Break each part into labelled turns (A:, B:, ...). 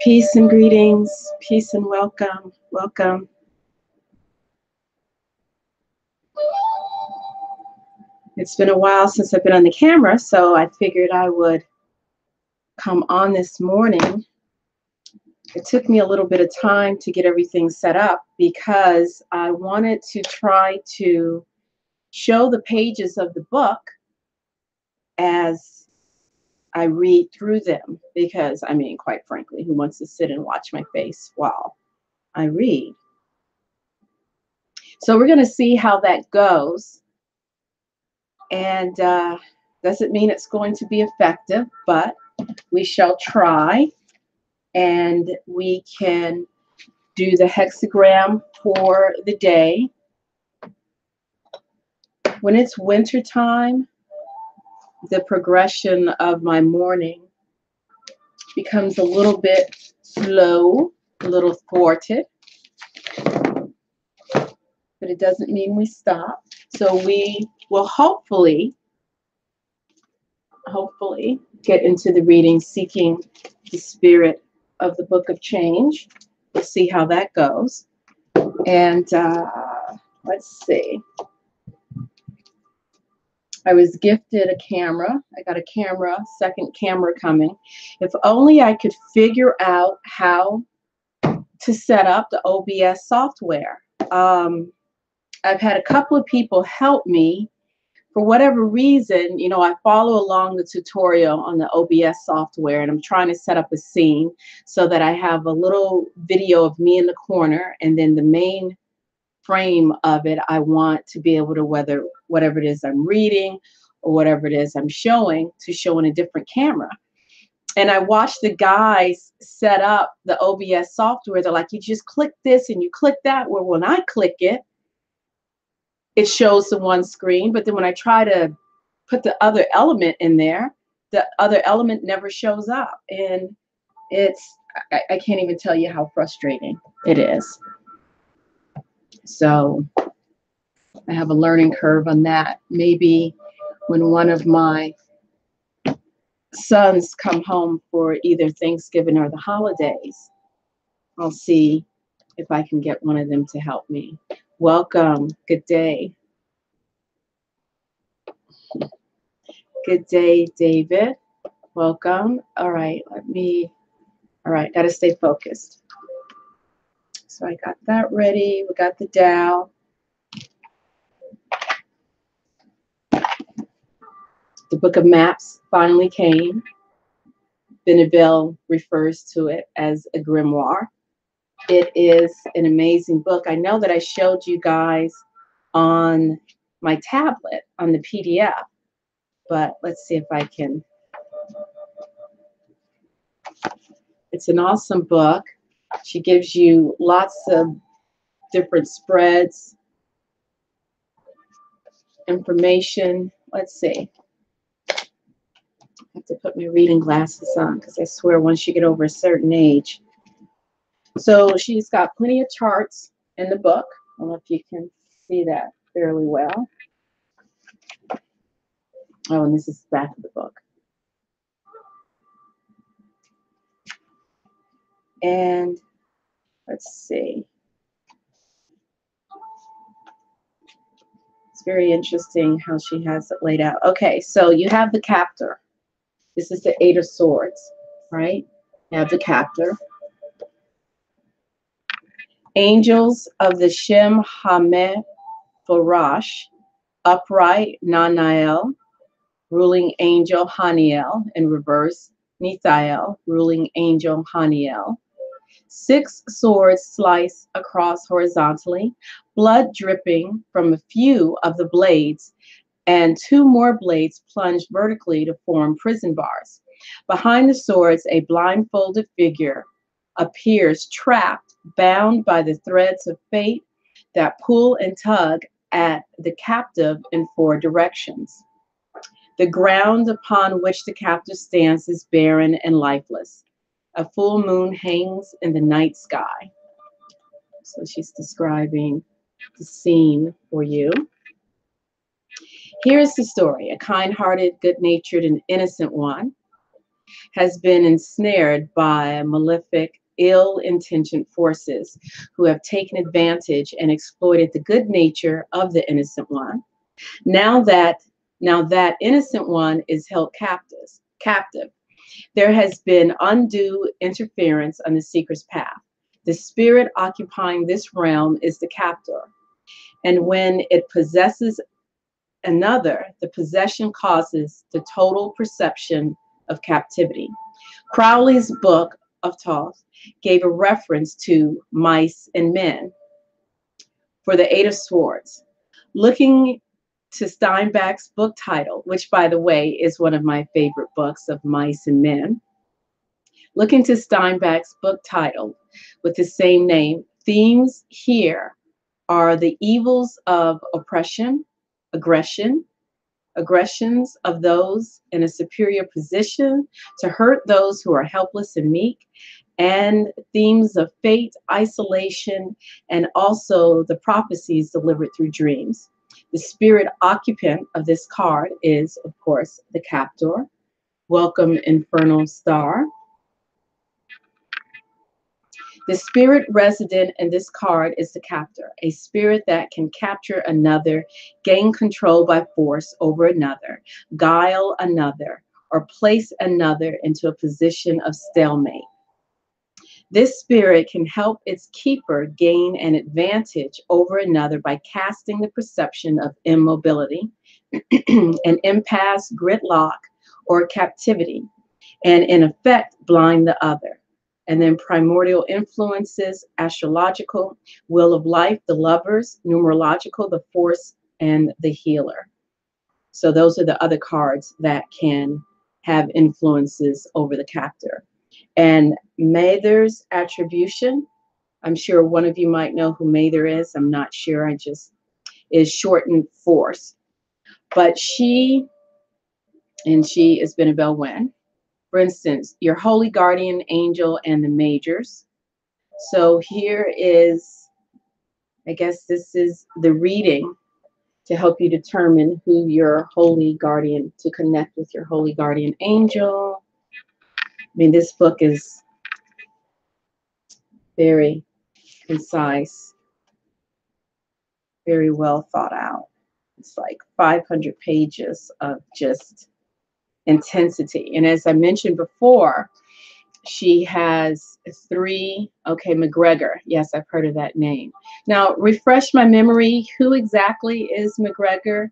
A: Peace and greetings, peace and welcome, welcome. It's been a while since I've been on the camera, so I figured I would come on this morning. It took me a little bit of time to get everything set up because I wanted to try to show the pages of the book as I read through them, because, I mean, quite frankly, who wants to sit and watch my face while I read? So we're going to see how that goes. And doesn't mean it's going to be effective, but we shall try. And we can do the hexagram for the day. When it's winter time, the progression of my morning becomes a little bit slow, a little thwarted, but it doesn't mean we stop. So we will hopefully get into the reading seeking the spirit of the Book of Change. We'll see how that goes. And let's see. I was gifted a camera. I got a camera, second camera coming. If only I could figure out how to set up the OBS software. I've had a couple of people help me. For whatever reason, you know, I follow along the tutorial on the OBS software, and I'm trying to set up a scene so that I have a little video of me in the corner, and then the main frame of it, I want to be able to, whatever it is I'm reading or whatever it is I'm showing, to show in a different camera. And I watched the guys set up the OBS software. They're like, you just click this and you click that. Well, when I click it, it shows the one screen, but then when I try to put the other element in there, the other element never shows up. And I can't even tell you how frustrating it is. So I have a learning curve on that. Maybe when one of my sons come home for either Thanksgiving or the holidays, I'll see if I can get one of them to help me. Welcome. Good day. Good day, David. Welcome. All right, got to stay focused. So I got that ready. We got the Tao. The Book of Maps finally came. Beneville refers to it as a grimoire. It is an amazing book. I know that I showed you guys on my tablet on the PDF, but let's see if I can. It's an awesome book. She gives you lots of different spreads, information. Let's see. I have to put my reading glasses on because I swear once you get over a certain age. So she's got plenty of charts in the book. I don't know if you can see that fairly well. Oh, and this is the back of the book. And let's see. It's very interesting how she has it laid out. Okay, so you have the captor. This is the Eight of Swords, right? You have the captor. Angels of the Shem Hameh Farash, upright Nanael, ruling angel Haniel, in reverse Nethiel, ruling angel Haniel. 6 swords slice across horizontally, blood dripping from a few of the blades, and 2 more blades plunge vertically to form prison bars. Behind the swords, a blindfolded figure appears, trapped, bound by the threads of fate that pull and tug at the captive in 4 directions. The ground upon which the captive stands is barren and lifeless. A full moon hangs in the night sky. So she's describing the scene for you. Here's the story. A kind-hearted, good-natured, and innocent one has been ensnared by malefic, ill-intentioned forces who have taken advantage and exploited the good nature of the innocent one. Now that innocent one is held captive, there has been undue interference on the seeker's path. The spirit occupying this realm is the captor, and when it possesses another, the possession causes the total perception of captivity. Crowley's book of Thoth gave a reference to mice and men for the Eight of Swords. Looking to Steinbeck's book title, which, by the way, is one of my favorite books of mice and men. Looking to Steinbeck's book title with the same name, themes here are the evils of oppression, aggressions of those in a superior position to hurt those who are helpless and meek, and themes of fate, isolation, and also the prophecies delivered through dreams. The spirit occupant of this card is, of course, the captor. Welcome, Infernal Star. The spirit resident in this card is the captor, a spirit that can capture another, gain control by force over another, guile another, or place another into a position of stalemate. This spirit can help its keeper gain an advantage over another by casting the perception of immobility, an impasse, gridlock, or captivity, and in effect blind the other. And then primordial influences, astrological, will of life, the lovers, numerological, the force, and the healer. So those are the other cards that can have influences over the captor. And Mather's attribution, I'm sure one of you might know who Mather is. I'm not sure. Is shortened force. But she is Benabel Wen. For instance, your holy guardian angel and the majors. So here is, I guess this is the reading to help you determine who your holy guardian, to connect with your holy guardian angel. I mean, this book is very concise, very well thought out. It's like 500 pages of just intensity. And as I mentioned before, she has 3, okay, McGregor. Yes, I've heard of that name. Now, refresh my memory. Who exactly is McGregor,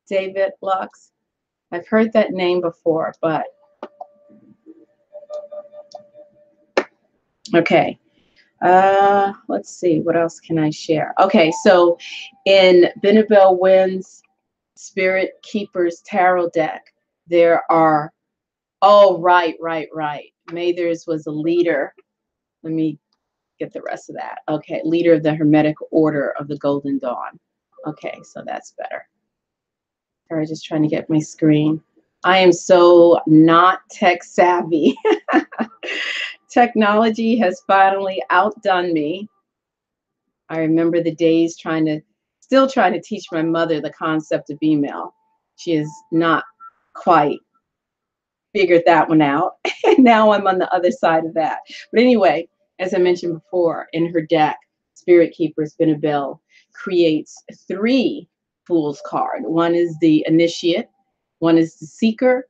A: David Lux? I've heard that name before, but okay. Let's see, what else can I share? Okay, so in Benabel Wen's Spirit Keepers Tarot deck, there are, oh, right. Mather's was a leader. Let me get the rest of that. Okay, leader of the Hermetic Order of the Golden Dawn. Okay, so that's better. All right, just trying to get my screen. I am so not tech savvy. Technology has finally outdone me. I remember the days still trying to teach my mother the concept of email. She has not quite figured that one out. And now I'm on the other side of that. But anyway, as I mentioned before, in her deck, Spirit Keepers Benabel creates 3 Fool's card. One is the initiate, one is the seeker,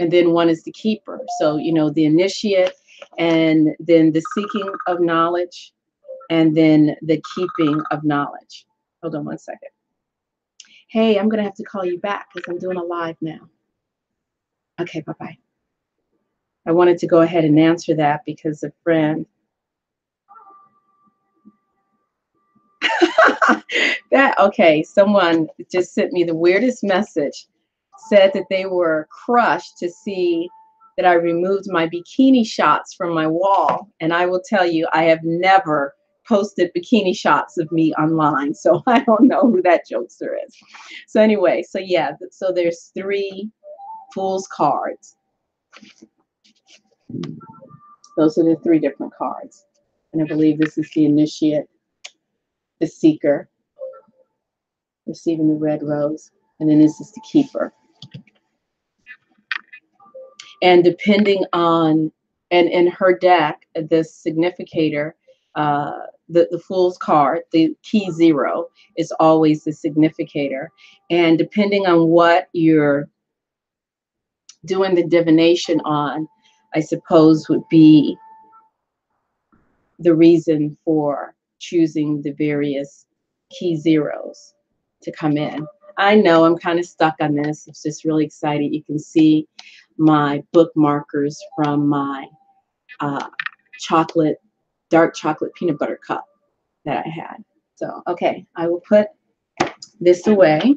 A: and then one is the keeper. So, you know, the initiate, and then the seeking of knowledge, and then the keeping of knowledge. Hold on one second. Hey, I'm going to have to call you back because I'm doing a live now. Okay, bye-bye. I wanted to go ahead and answer that because a friend someone just sent me the weirdest message, said that they were crushed to see that I removed my bikini shots from my wall. And I will tell you, I have never posted bikini shots of me online, so I don't know who that jokester is. So anyway, so yeah, so there's 3 Fool's cards. Those are the 3 different cards. And I believe this is the initiate, the seeker, receiving the red rose, and then this is the keeper. And depending on, and in her deck, the significator, the Fool's card, the key 0, is always the significator. And depending on what you're doing the divination on, I suppose would be the reason for choosing the various key 0s to come in. I know I'm kind of stuck on this. It's just really exciting. You can see my bookmarkers from my dark chocolate peanut butter cup that I had. So, okay, I will put this away.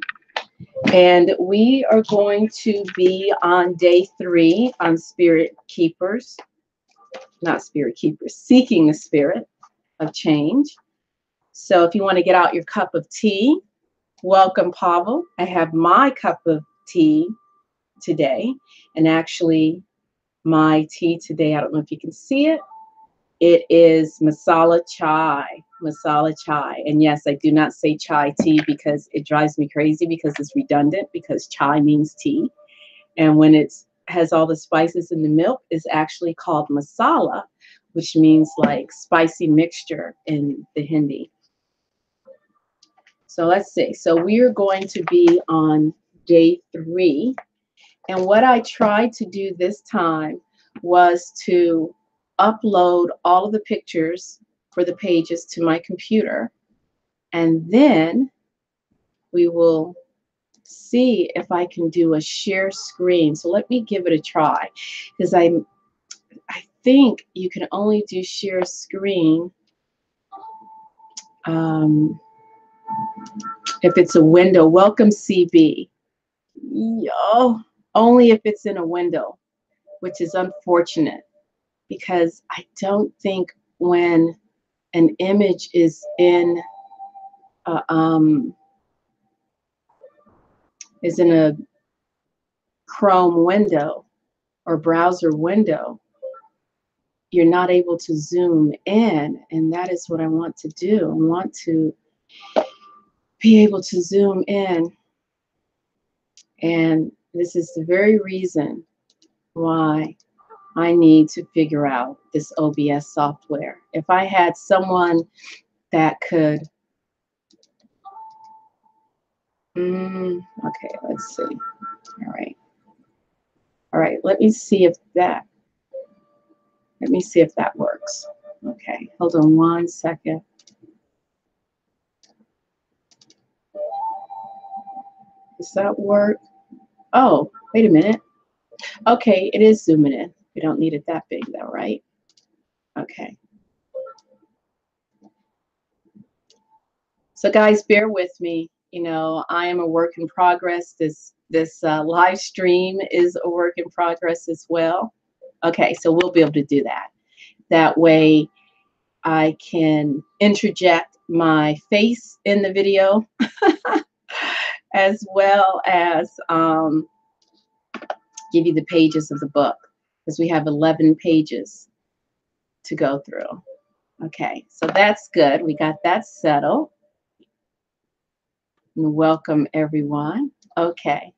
A: And we are going to be on day 3 on Spirit Keepers. Not Spirit Keepers, Seeking the Spirit of Change. So if you want to get out your cup of tea, welcome, Pavel. I have my cup of tea today. And actually, my tea today, I don't know if you can see it. It is masala chai. Masala chai. And yes, I do not say chai tea because it drives me crazy because it's redundant, because chai means tea. And when it has all the spices in the milk, it's actually called masala, which means like spicy mixture in the Hindi. So let's see. So we are going to be on day 3. And what I tried to do this time was to upload all of the pictures for the pages to my computer. And then we will see if I can do a share screen. So let me give it a try, because I think you can only do share screen if it's a window. Welcome, CB. Yo, only if it's in a window, which is unfortunate, because I don't think when an image is in a, Chrome window or browser window, you're not able to zoom in, and that is what I want to do. I want to be able to zoom in, and this is the very reason why I need to figure out this OBS software. If I had someone that could, okay, let's see. All right, let me see if that works. Okay, hold on 1 second. Does that work? Oh, wait a minute. Okay, it is zooming in. We don't need it that big though, right? Okay. So guys, bear with me. You know, I am a work in progress. This live stream is a work in progress as well. Okay, so we'll be able to do that. That way I can interject my face in the video as well as give you the pages of the book, because we have 11 pages to go through. Okay, so that's good. We got that settled. And welcome everyone. Okay,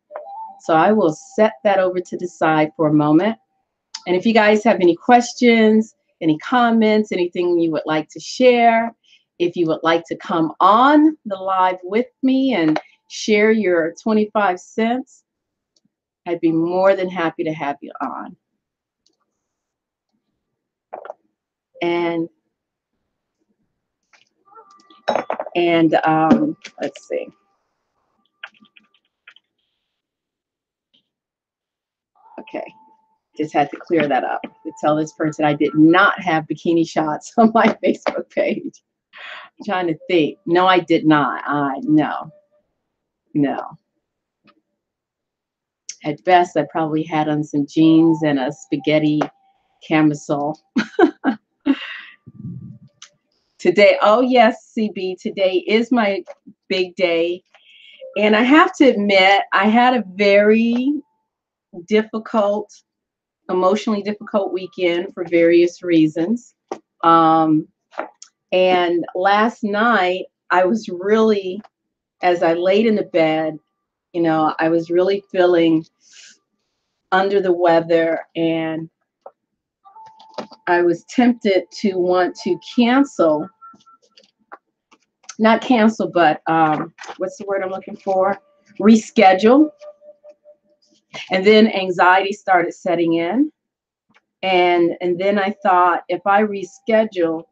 A: so I will set that over to the side for a moment. And if you guys have any questions, any comments, anything you would like to share, if you would like to come on the live with me and share your 25 cents, I'd be more than happy to have you on. And let's see. Okay, just had to clear that up to tell this person I did not have bikini shots on my Facebook page. I'm trying to think. No, I did not. No. At best, I probably had on some jeans and a spaghetti camisole. Today, oh yes, CB, today is my big day. And I have to admit, I had a very difficult, emotionally difficult weekend for various reasons. And last night, I was really, as I laid in the bed, you know, I was really feeling under the weather, and I was tempted to want to cancel, not cancel, but what's the word I'm looking for? Reschedule. And then anxiety started setting in. And then I thought, if I reschedule,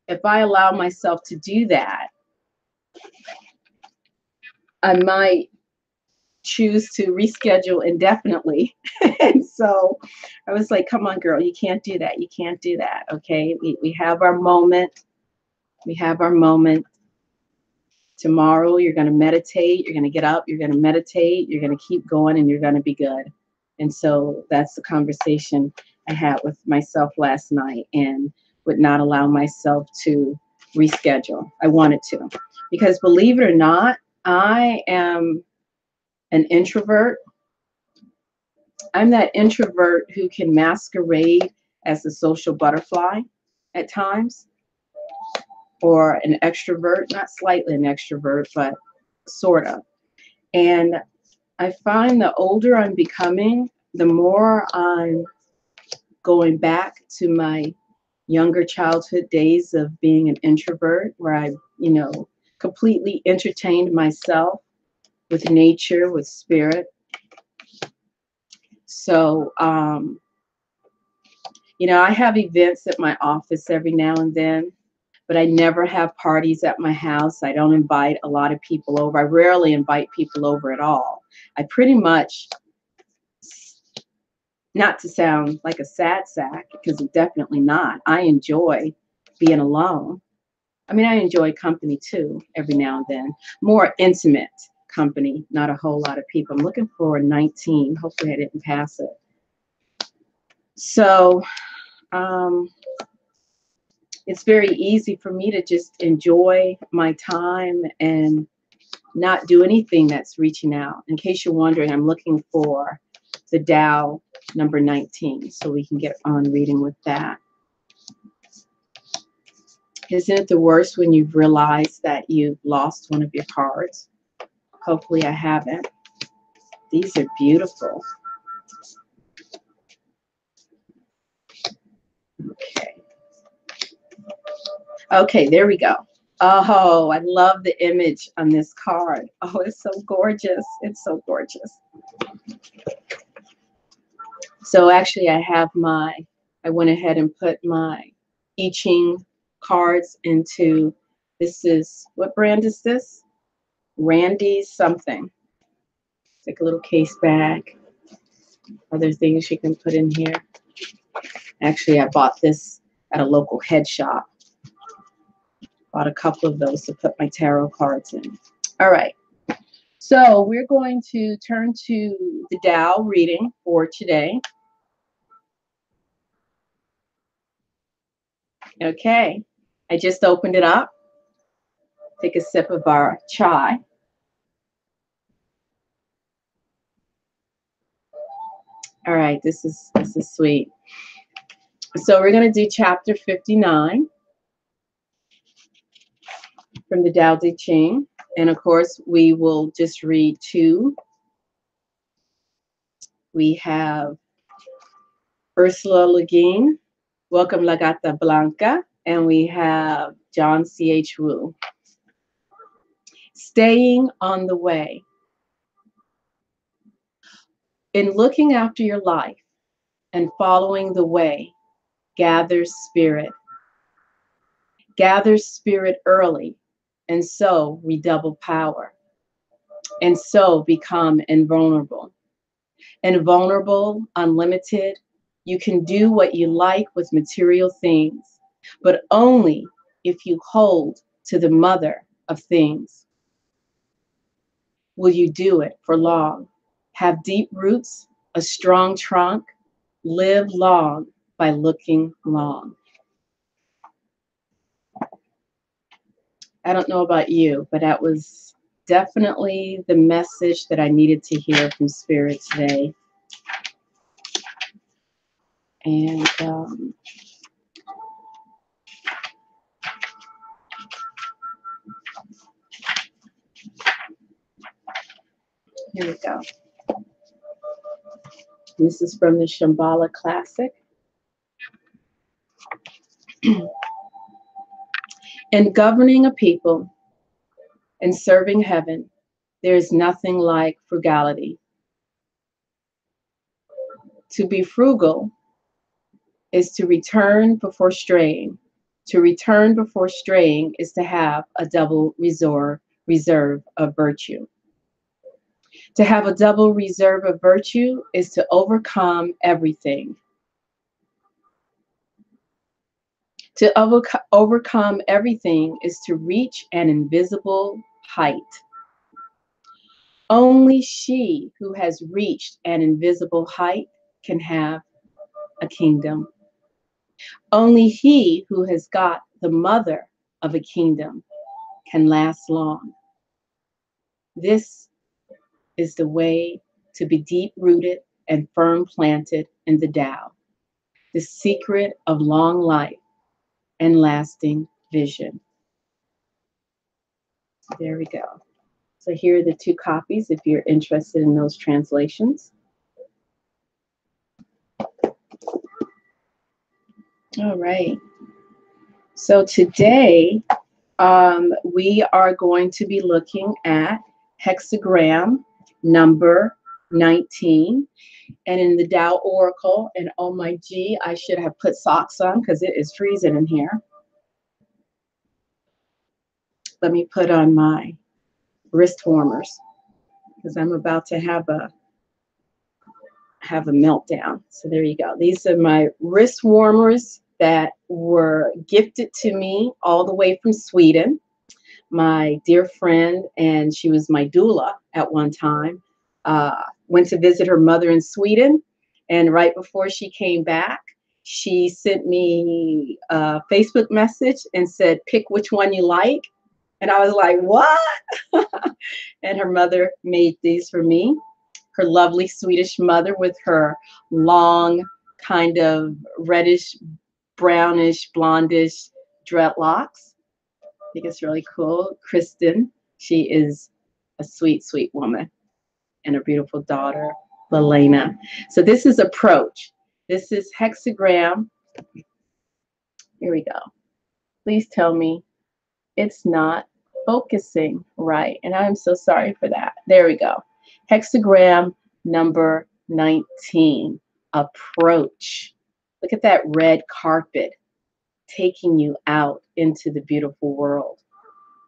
A: if I allow myself to do that, I might choose to reschedule indefinitely. And so I was like, come on, girl, you can't do that. You can't do that. Okay. We have our moment. We have our moment. Tomorrow, you're going to meditate. You're going to get up. You're going to meditate. You're going to keep going, and you're going to be good. And so that's the conversation I had with myself last night, and would not allow myself to reschedule. I wanted to, because believe it or not, I am an introvert. I'm that introvert who can masquerade as a social butterfly at times, or an extrovert, not slightly an extrovert, but sort of. And I find the older I'm becoming, the more I'm going back to my younger childhood days of being an introvert, where I, completely entertained myself with nature, with spirit. So, I have events at my office every now and then, but I never have parties at my house. I don't invite a lot of people over. I rarely invite people over at all. I pretty much, not to sound like a sad sack, because it's definitely not. I enjoy being alone. I mean, I enjoy company too, every now and then. More intimate company, not a whole lot of people. I'm looking for 19. Hopefully I didn't pass it. So it's very easy for me to just enjoy my time and not do anything that's reaching out. In case you're wondering, I'm looking for the Tao number 19, so we can get on reading with that. Isn't it the worst when you've realized that you've lost one of your cards? Hopefully I haven't. These are beautiful. Okay. Okay, there we go. Oh, I love the image on this card. Oh, it's so gorgeous. It's so gorgeous. So actually I went ahead and put my YiJing cards into, this is, what brand is this? Randy's something. It's like a little case bag. Other things you can put in here. Actually, I bought this at a local head shop. Bought a couple of those to put my tarot cards in. All right. So we're going to turn to the Tao reading for today. Okay. I just opened it up. Take a sip of our chai. All right, this is sweet. So we're going to do chapter 59 from the Tao Te Ching. And of course, we will just read 2. We have Ursula Le Guin, Welcome La Gata Blanca, and we have John C.H. Wu. Staying on the way. In looking after your life and following the way, gathers spirit. Gathers spirit early, and so redouble power. And so become invulnerable. Invulnerable, unlimited, you can do what you like with material things, but only if you hold to the mother of things. Will you do it for long? Have deep roots, a strong trunk, live long by looking long. I don't know about you, but that was definitely the message that I needed to hear from Spirit today. And here we go. This is from the Shambhala Classic. In governing a people and serving heaven, there is nothing like frugality. To be frugal is to return before straying. To return before straying is to have a double reserve of virtue. To have a double reserve of virtue is to overcome everything. To overcome everything is to reach an invisible height. Only she who has reached an invisible height can have a kingdom. Only he who has got the mother of a kingdom can last long. This is the way to be deep-rooted and firm planted in the Tao, the secret of long life and lasting vision. There we go. So here are the two copies if you're interested in those translations. All right. So today we are going to be looking at hexagram number 19. And in the Tao Oracle, and oh my gee, I should have put socks on because it is freezing in here. Let me put on my wrist warmers because I'm about to have a meltdown. So there you go. These are my wrist warmers that were gifted to me all the way from Sweden. My dear friend, and she was my doula at one time, went to visit her mother in Sweden. And right before she came back, she sent me a Facebook message and said, pick which one you like. And I was like, what? And her mother made these for me. Her lovely Swedish mother with her long, kind of reddish, brownish, blondish dreadlocks. I think it's really cool. Kristen, she is a sweet, sweet woman, and a beautiful daughter, Lelena. So this is approach. This is hexagram. Here we go. Please tell me it's not focusing right. And I'm so sorry for that. There we go. Hexagram number 19, approach. Look at that red carpet taking you out into the beautiful world,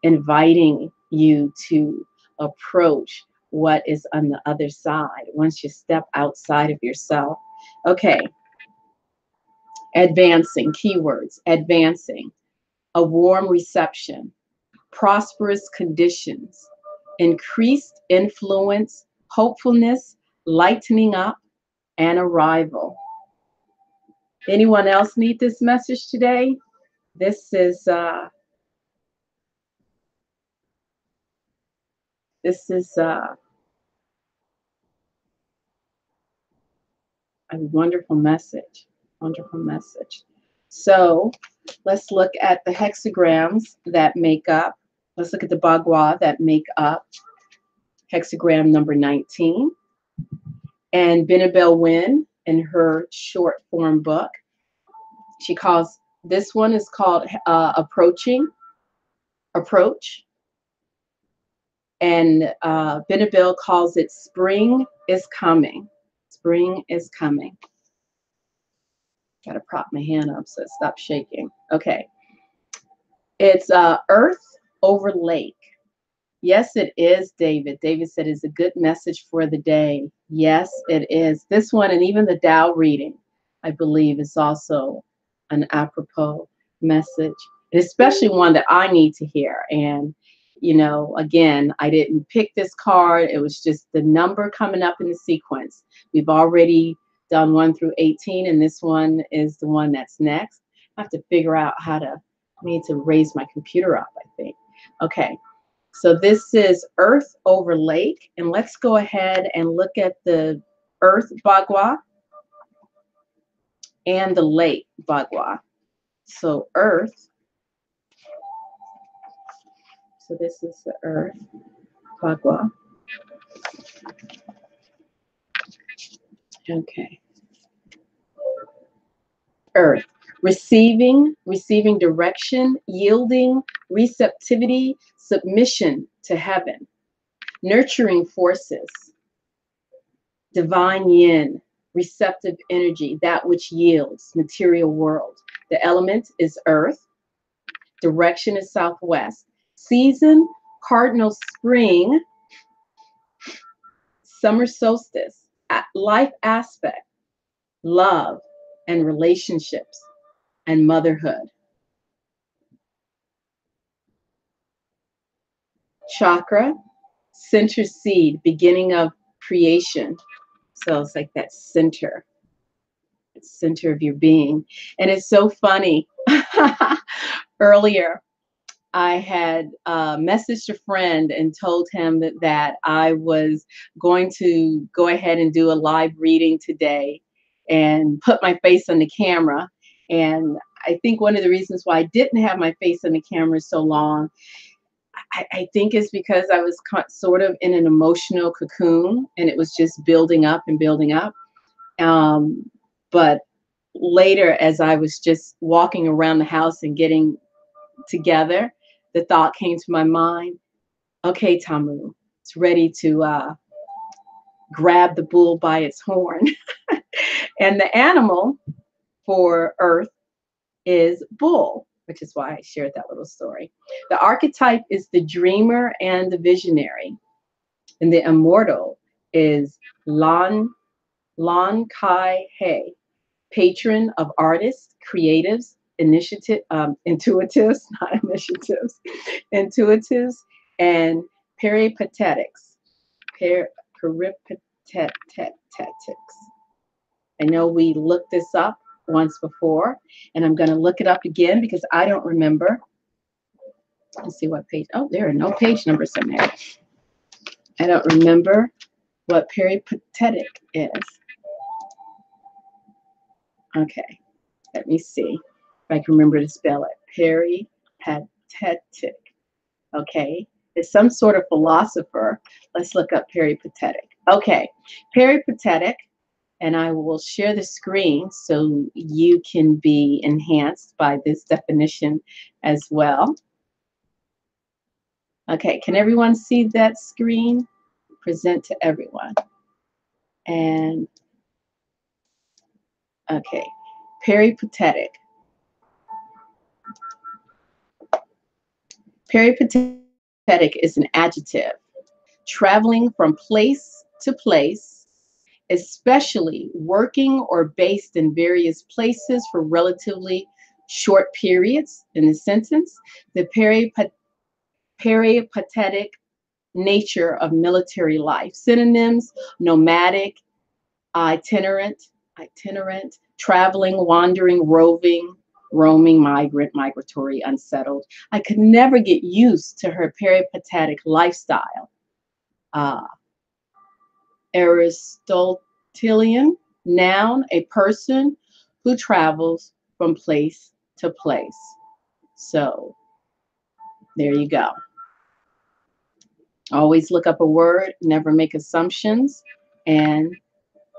A: inviting you to approach what is on the other side once you step outside of yourself. Okay, advancing, keywords, advancing, a warm reception, prosperous conditions, increased influence, hopefulness, lightening up, and arrival. Anyone else need this message today? This is a wonderful message. Wonderful message. So let's look at the hexagrams that make up. Let's look at the bagua that make up hexagram number 19. And Benabel Wynn, in her short form book, she calls this one is called approach. And Benabel calls it spring is coming. Spring is coming. Got to prop my hand up so it stops shaking. Okay. It's earth over lake. Yes, it is, David. David said it's a good message for the day. Yes, it is. This one, and even the Tao reading, I believe, is also an apropos message, and especially one that I need to hear. And, you know, again, I didn't pick this card. It was just the number coming up in the sequence. We've already done 1 through 18, and this one is the one that's next. I have to figure out how to, I need to raise my computer up, I think. Okay. So this is earth over lake, and let's go ahead and look at the earth bagua and the lake bagua. So earth, so this is the earth bagua. Okay. Earth. Receiving direction, yielding, receptivity, submission to heaven. Nurturing forces. Divine yin, receptive energy, that which yields, material world. The element is earth. Direction is southwest. Season, cardinal spring. Summer solstice. Life aspect, love and relationships and motherhood. Chakra, center seed, beginning of creation. So it's like that center of your being. And it's so funny. Earlier, I had messaged a friend and told him that I was going to go ahead and do a live reading today and put my face on the camera. And I think one of the reasons why I didn't have my face on the camera so long, I think is because I was sort of in an emotional cocoon and it was just building up and building up. But later, as I was just walking around the house and getting together, the thought came to my mind, okay, Tamu, it's ready to grab the bull by its horn. And the animal for Earth is bull, which is why I shared that little story. The archetype is the dreamer and the visionary. And the immortal is Lan Kai He, patron of artists, creatives, intuitives, not initiatives, intuitives, and peripatetics. Peripatetics. I know we looked this up once before, and I'm going to look it up again because I don't remember. Let's see what page. Oh, there are no page numbers in there. I don't remember what peripatetic is. Okay, let me see if I can remember to spell it. Peripatetic. Okay, it's some sort of philosopher. Let's look up peripatetic. Okay, peripatetic, and I will share the screen so you can be enhanced by this definition as well. Okay, can everyone see that screen? Present to everyone. And okay, peripatetic. Peripatetic is an adjective, traveling from place to place, especially working or based in various places for relatively short periods in the sentence. The peripatetic nature of military life. Synonyms: nomadic, itinerant, traveling, wandering, roving, roaming, migrant, migratory, unsettled. I could never get used to her peripatetic lifestyle. Aristotelian, noun, a person who travels from place to place. So there you go. Always look up a word, never make assumptions, and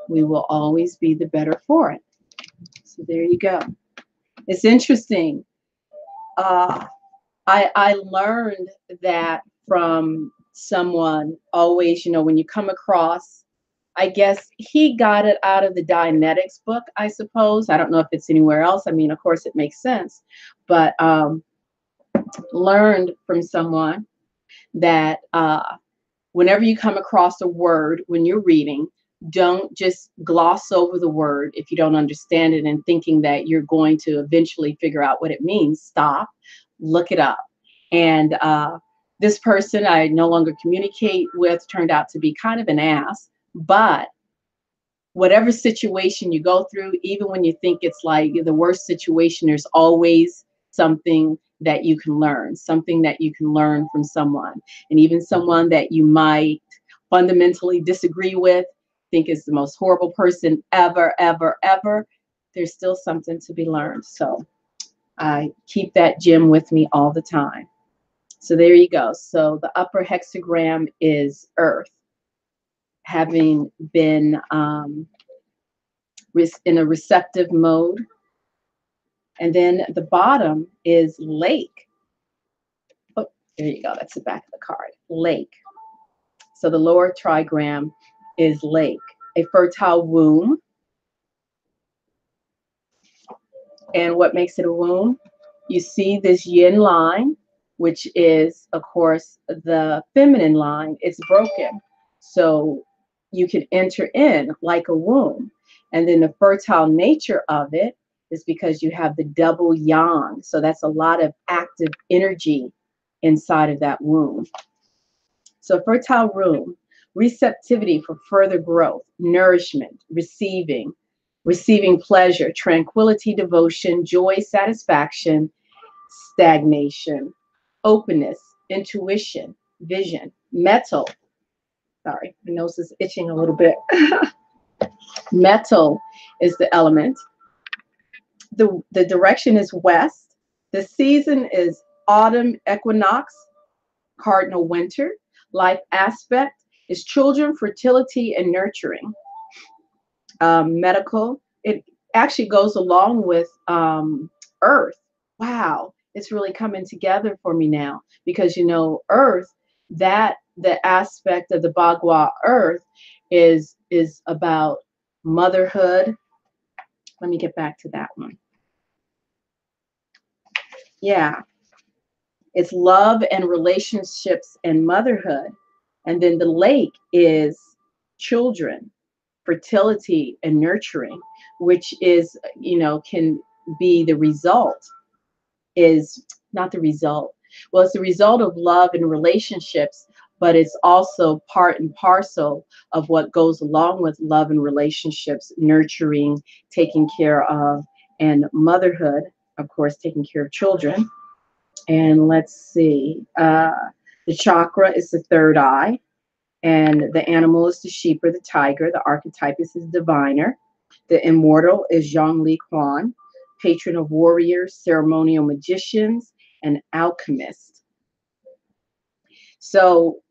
A: we will always be the better for it. So there you go. It's interesting. I learned that from someone always, when you come across, I guess he got it out of the Dianetics book, I suppose. I don't know if it's anywhere else. I mean, of course, it makes sense. But learned from someone that whenever you come across a word when you're reading, don't just gloss over the word if you don't understand it and thinking that you're going to eventually figure out what it means. Stop, look it up. And this person I no longer communicate with turned out to be kind of an ass, but whatever situation you go through, even when you think it's like the worst situation, there's always something that you can learn, something that you can learn from someone. And even someone that you might fundamentally disagree with, think is the most horrible person ever, ever, ever, there's still something to be learned. So I keep that gem with me all the time. So there you go. So the upper hexagram is Earth, having been in a receptive mode. And then the bottom is lake. Oh, there you go. That's the back of the card. Lake. So the lower trigram is lake, a fertile womb. And what makes it a womb? You see this yin line, which is, of course, the feminine line. It's broken. So you can enter in like a womb. And then the fertile nature of it is because you have the double yang. So that's a lot of active energy inside of that womb. So fertile womb, receptivity for further growth, nourishment, receiving pleasure, tranquility, devotion, joy, satisfaction, stagnation, openness, intuition, vision, metal. Sorry, my nose is itching a little bit. Metal is the element. The direction is west. The season is autumn equinox, cardinal winter. Life aspect is children, fertility, and nurturing. Medical, it actually goes along with earth. Wow, it's really coming together for me now, because you know, earth, that the aspect of the Bagua earth is about motherhood. Let me get back to that one. Yeah, it's love and relationships and motherhood. And then the lake is children, fertility, and nurturing, which is, you know, can be the result, is not the result. Well, it's the result of love and relationships, but it's also part and parcel of what goes along with love and relationships, nurturing, taking care of, and motherhood, of course, taking care of children. And let's see, the chakra is the third eye, and the animal is the sheep or the tiger. The archetype is the diviner. The immortal is Zhang Li Quan, patron of warriors, ceremonial magicians, and alchemists. So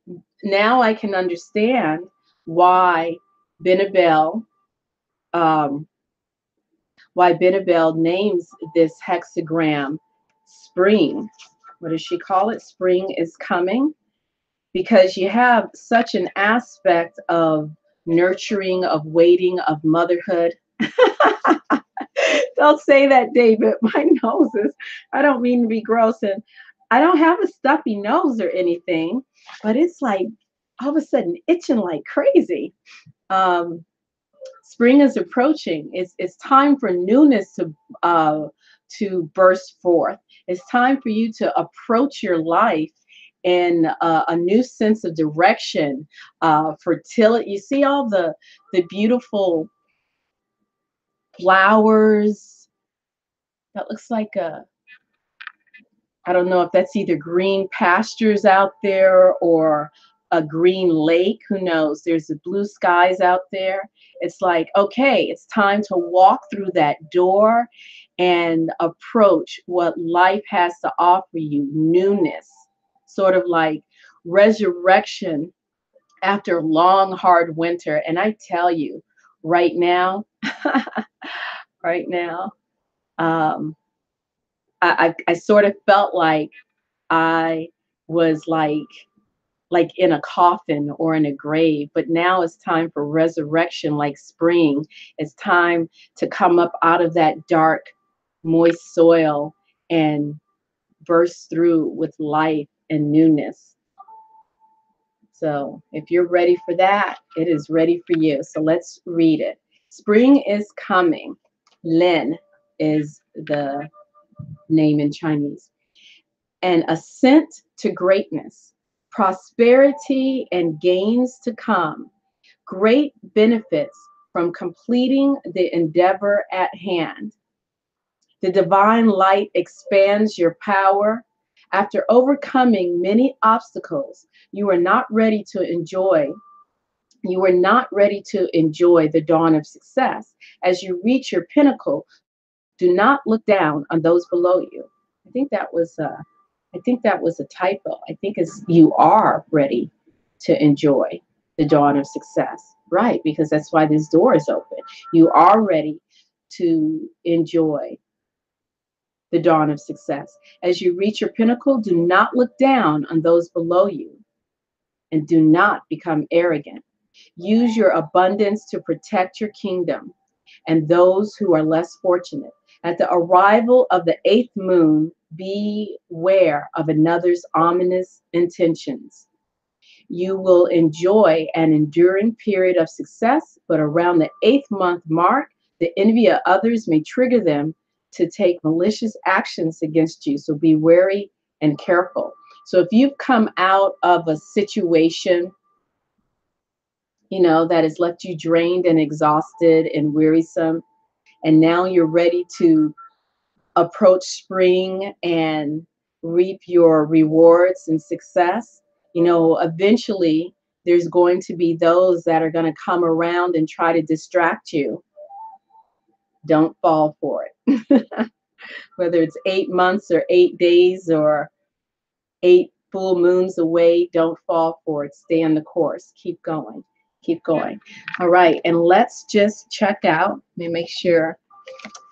A: now I can understand why B.MSc names this hexagram spring. What does she call it? Spring is coming. Because you have such an aspect of nurturing, of waiting, of motherhood. Don't say that, David. My nose is, I don't mean to be gross, and I don't have a stuffy nose or anything, but it's like all of a sudden itching like crazy. Spring is approaching. It's time for newness to burst forth. It's time for you to approach your life in a new sense of direction, fertility. You see all the beautiful flowers. That looks like I don't know if that's either green pastures out there or a green lake. Who knows? There's the blue skies out there. It's like, okay, it's time to walk through that door and approach what life has to offer you. Newness, sort of like resurrection after a long, hard winter. And I tell you, right now, right now, I sort of felt like I was like in a coffin or in a grave, but now it's time for resurrection, like spring. It's time to come up out of that dark, moist soil and burst through with life and newness. So if you're ready for that, it is ready for you. So let's read it. Spring is coming. Lin is the name in Chinese. An ascent to greatness, prosperity and gains to come, great benefits from completing the endeavor at hand. The divine light expands your power. After overcoming many obstacles, you are not ready to enjoy the dawn of success. As you reach your pinnacle, do not look down on those below you. I think that was a typo. I think it's you are ready to enjoy the dawn of success. Right, because that's why this door is open. You are ready to enjoy the dawn of success. As you reach your pinnacle, do not look down on those below you and do not become arrogant. Use your abundance to protect your kingdom and those who are less fortunate. At the arrival of the eighth moon, beware of another's ominous intentions. You will enjoy an enduring period of success, but around the eighth month mark, the envy of others may trigger them to take malicious actions against you. So be wary and careful. So if you've come out of a situation, that has left you drained and exhausted and wearisome, and now you're ready to approach spring and reap your rewards and success, eventually there's going to be those that are going to come around and try to distract you. Don't fall for it. Whether it's 8 months or 8 days or 8 full moons away, don't fall for it. Stay on the course. Keep going. Keep going. All right. And let's just check out. Let me make sure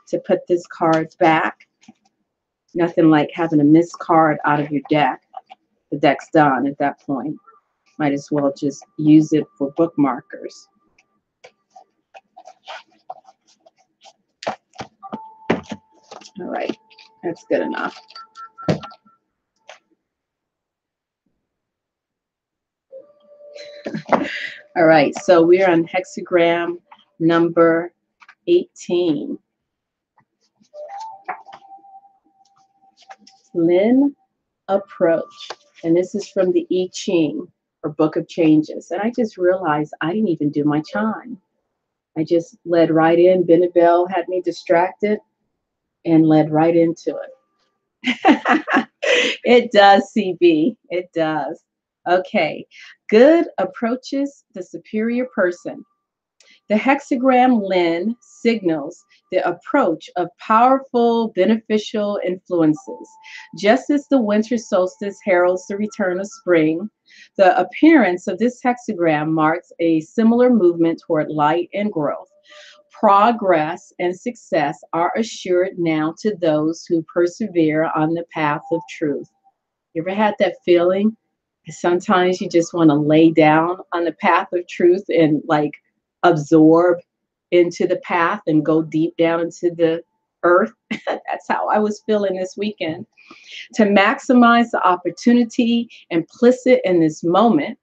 A: to put this card back. Nothing like having a missed card out of your deck. The deck's done at that point. Might as well just use it for bookmarkers. All right. That's good enough. All right, so we're on hexagram number 18. Lin approach. And this is from the YiJing, or Book of Changes. And I just realized I didn't even do my chime. I just led right in. Benabel had me distracted and led right into it. It does, CB. It does. Okay. Good approaches the superior person. The hexagram Lin signals the approach of powerful, beneficial influences. Just as the winter solstice heralds the return of spring, the appearance of this hexagram marks a similar movement toward light and growth. Progress and success are assured now to those who persevere on the path of truth. You ever had that feeling? Sometimes you just want to lay down on the path of truth and absorb into the path and go deep down into the earth. That's how I was feeling this weekend. To maximize the opportunity implicit in this moment,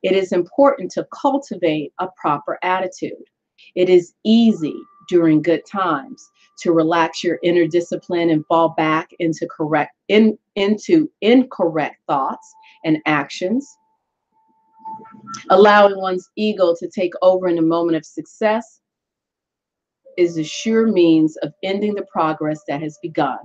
A: it is important to cultivate a proper attitude. It is easy during good times to relax your inner discipline and fall back into incorrect thoughts and actions. Allowing one's ego to take over in a moment of success is a sure means of ending the progress that has begun.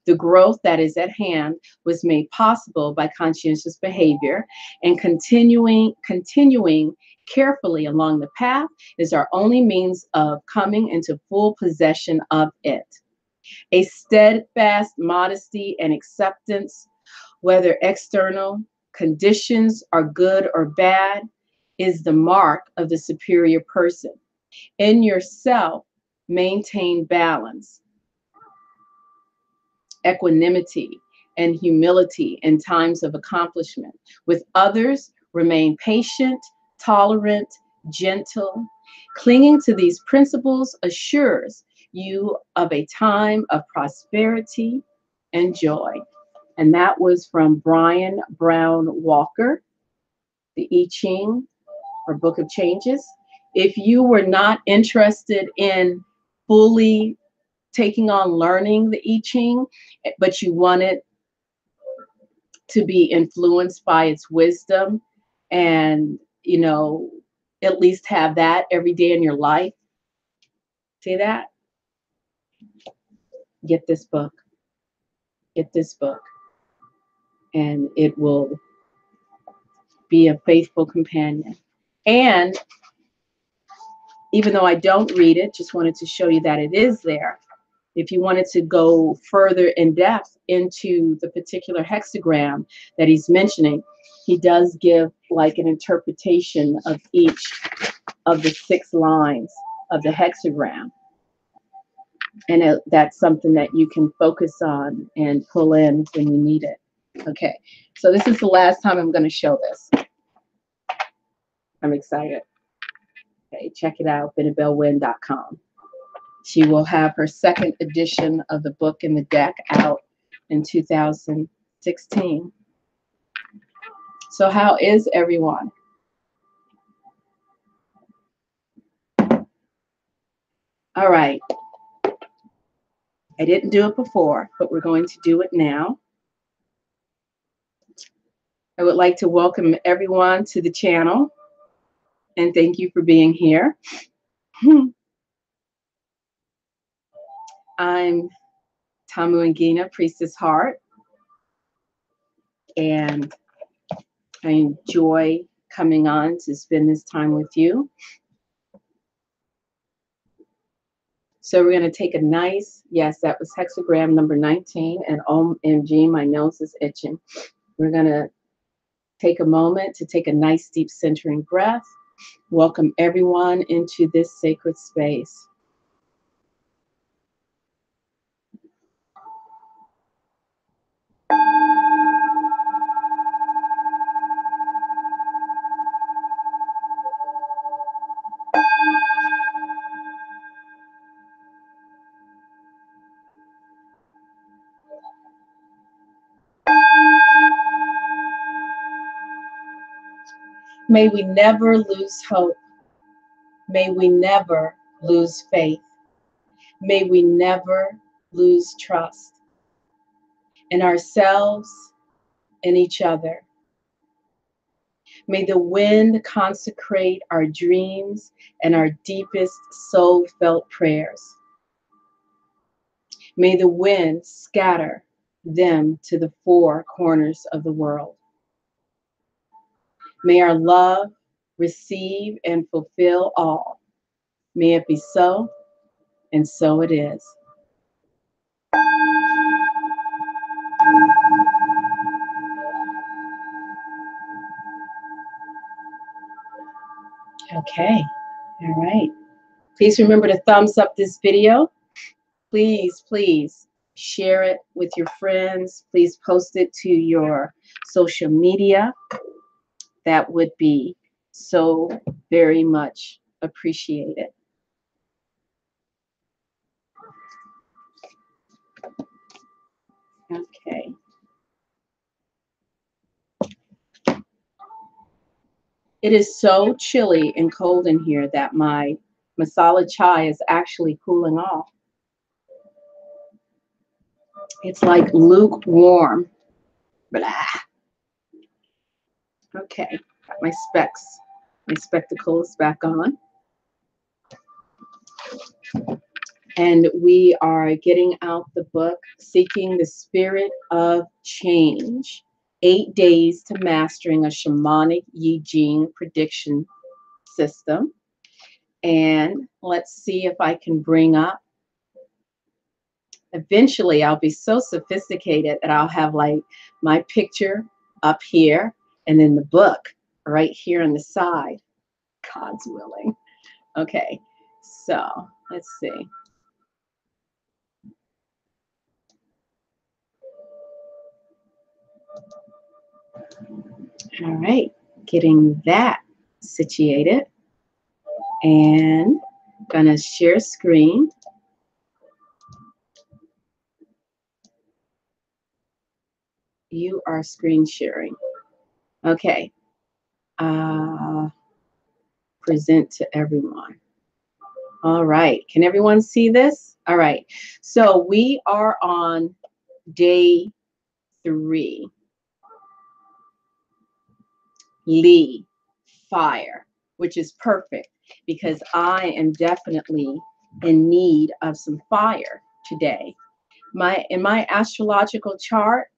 A: The growth that is at hand was made possible by conscientious behavior, and continuing carefully along the path is our only means of coming into full possession of it. A steadfast modesty and acceptance, whether external conditions are good or bad, is the mark of the superior person. In yourself, maintain balance, equanimity, and humility in times of accomplishment. With others, remain patient, tolerant, gentle. Clinging to these principles assures you of a time of prosperity and joy. And that was from Brian Brown Walker, the YiJing, or Book of Changes. If you were not interested in fully taking on learning the YiJing, but you wanted to be influenced by its wisdom and, at least have that every day in your life, see that? Get this book. Get this book. And it will be a faithful companion. And even though I don't read it, just wanted to show you that it is there. If you wanted to go further in depth into the particular hexagram that he's mentioning, he does give like an interpretation of each of the 6 lines of the hexagram. And that's something that you can focus on and pull in when you need it. Okay, so this is the last time I'm going to show this. I'm excited. Okay, check it out, BenabelWin.com. She will have her 2nd edition of the book and the deck out in 2016. So how is everyone? All right. I didn't do it before, but we're going to do it now. I would like to welcome everyone to the channel and thank you for being here. I'm Tamu Ngina, Priestess Heart, and I enjoy coming on to spend this time with you. So we're going to take a nice, yes, that was hexagram number 19, and OMG, my nose is itching. We're going to take a moment to take a nice deep centering breath. Welcome everyone into this sacred space. May we never lose hope. May we never lose faith. May we never lose trust in ourselves and each other. May the wind consecrate our dreams and our deepest soul-felt prayers. May the wind scatter them to the 4 corners of the world. May our love receive and fulfill all. May it be so, and so it is. Okay, all right. Please remember to thumbs up this video. Please, please share it with your friends. Please post it to your social media. That would be so very much appreciated. Okay. It is so chilly and cold in here that my masala chai is actually cooling off. It's like lukewarm. Blah. Okay, got my spectacles back on. And we are getting out the book, Seeking the Spirit of Change, 8 Days to Mastering a Shamanic YiJing Prediction System. And let's see if I can bring up. Eventually, I'll be so sophisticated that I'll have like my picture up here and then the book right here on the side. God's willing. Okay, so let's see. All right, getting that situated and gonna share screen. You are screen sharing. Okay, present to everyone. All right, can everyone see this? All right, so we are on day 3. Lee, fire, which is perfect because I am definitely in need of some fire today. In my astrological chart,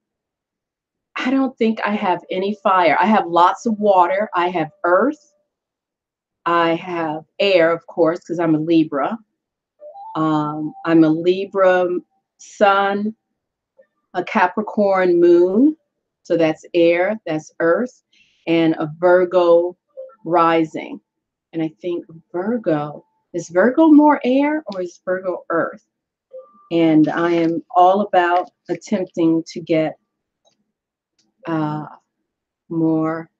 A: I don't think I have any fire. I have lots of water. I have earth. I have air, of course, because I'm a Libra. I'm a Libra sun, a Capricorn moon, so that's air, that's earth, and a Virgo rising. And I think Virgo, is Virgo more air or is Virgo earth? And I am all about attempting to get more,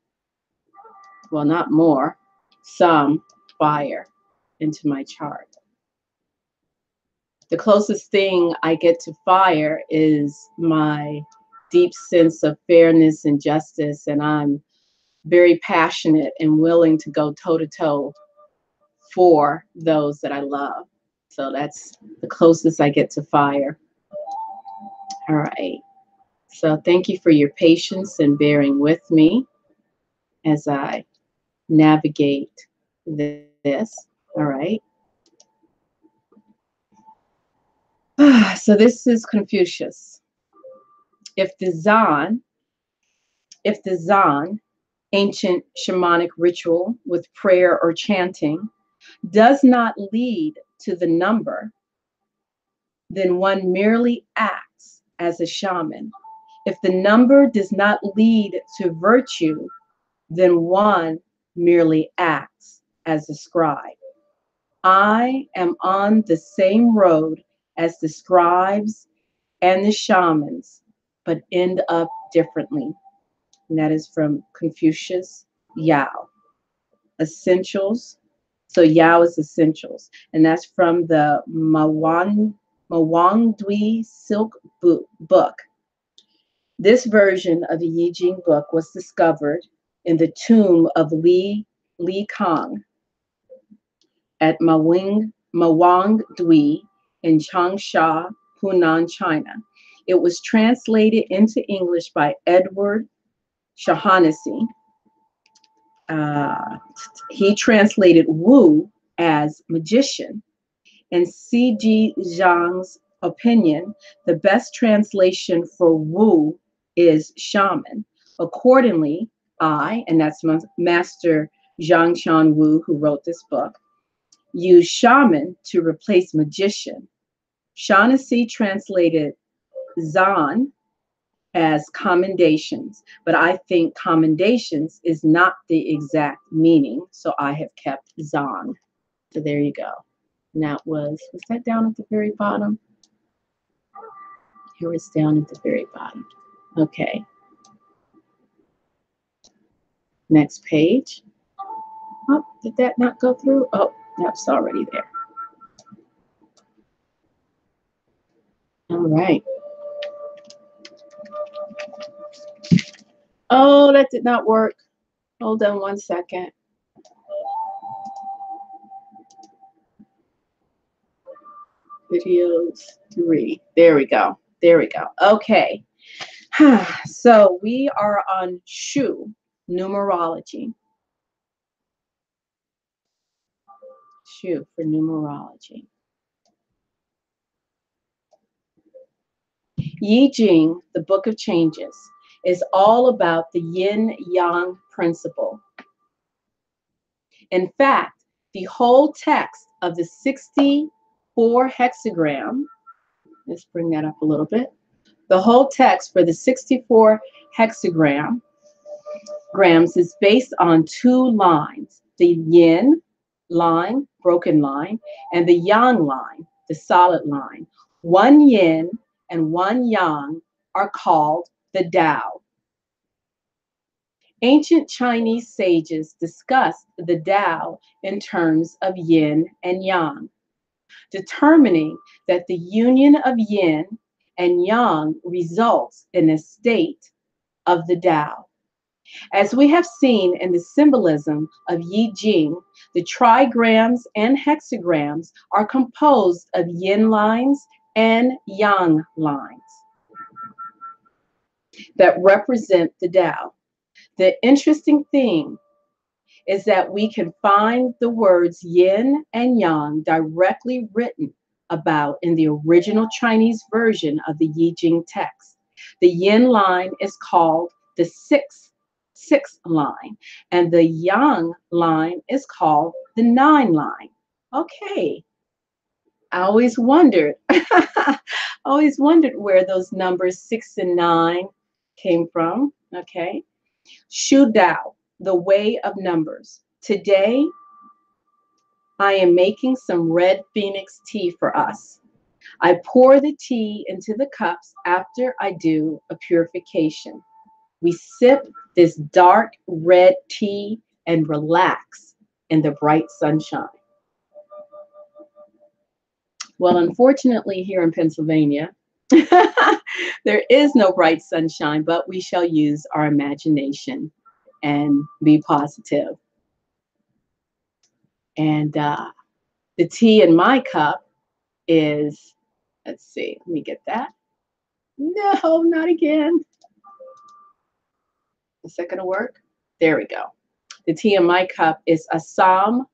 A: well, not more, some fire into my chart. The closest thing I get to fire is my deep sense of fairness and justice, and I'm very passionate and willing to go toe-to-toe for those that I love. So that's the closest I get to fire. All right. So thank you for your patience and bearing with me as I navigate this. All right. So this is Confucius. If the Zan, ancient shamanic ritual with prayer or chanting, does not lead to the number, then one merely acts as a shaman. If the number does not lead to virtue, then one merely acts as a scribe. I am on the same road as the scribes and the shamans, but end up differently. And that is from Confucius Yao. Essentials. So Yao is essentials. And that's from the Mawangdui Silk Book. This version of the YiJing book was discovered in the tomb of Li Kang at Mawangdui in Changsha, Hunan, China. It was translated into English by Edward Shaughnessy. He translated Wu as magician. In C.G. Zhang's opinion, the best translation for Wu is shaman. Accordingly, and that's Master Zhang Shan Wu, who wrote this book, use shaman to replace magician. Shaughnessy translated Zan as commendations, but I think commendations is not the exact meaning, so I have kept Zan. So there you go. And that was that down at the very bottom? Here it's down at the very bottom. Okay. Next page. Oh, did that not go through? Oh, that's already there. All right. Oh, that did not work. Hold on one second. Videos 3. There we go. There we go. Okay. So we are on Shu, numerology. Shu for numerology. YiJing, the Book of Changes, is all about the yin-yang principle. In fact, the whole text of the 64 hexagram, let's bring that up a little bit. The whole text for the 64 hexagrams is based on two lines, the yin line, broken line, and the yang line, the solid line. One yin and one yang are called the Tao. Ancient Chinese sages discussed the Tao in terms of yin and yang, determining that the union of yin and yang results in a state of the Tao. As we have seen in the symbolism of YiJing, the trigrams and hexagrams are composed of yin lines and yang lines that represent the Tao. The interesting thing is that we can find the words yin and yang directly written about in the original Chinese version of the YiJing text. The yin line is called the sixth line, and the yang line is called the 9 line. Okay. I always wondered, always wondered where those numbers 6 and 9 came from. Okay. Shu Dao, the way of numbers. Today, I am making some red phoenix tea for us. I pour the tea into the cups after I do a purification. We sip this dark red tea and relax in the bright sunshine. Well, unfortunately, here in Pennsylvania, there is no bright sunshine, but we shall use our imagination and be positive. And the tea in my cup is, let's see, let me get that. No, not again. Is that going to work? There we go. The tea in my cup is Assam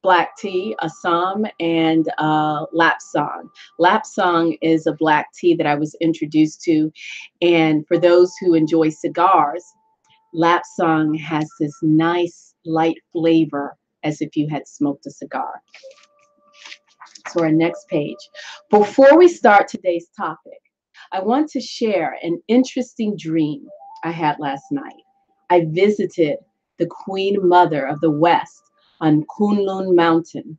A: black tea, Assam, and Lapsang. Lapsang is a black tea that I was introduced to. And for those who enjoy cigars, Lapsang has this nice light flavor as if you had smoked a cigar. So our next page. Before we start today's topic, I want to share an interesting dream I had last night. I visited the Queen Mother of the West on Kunlun Mountain.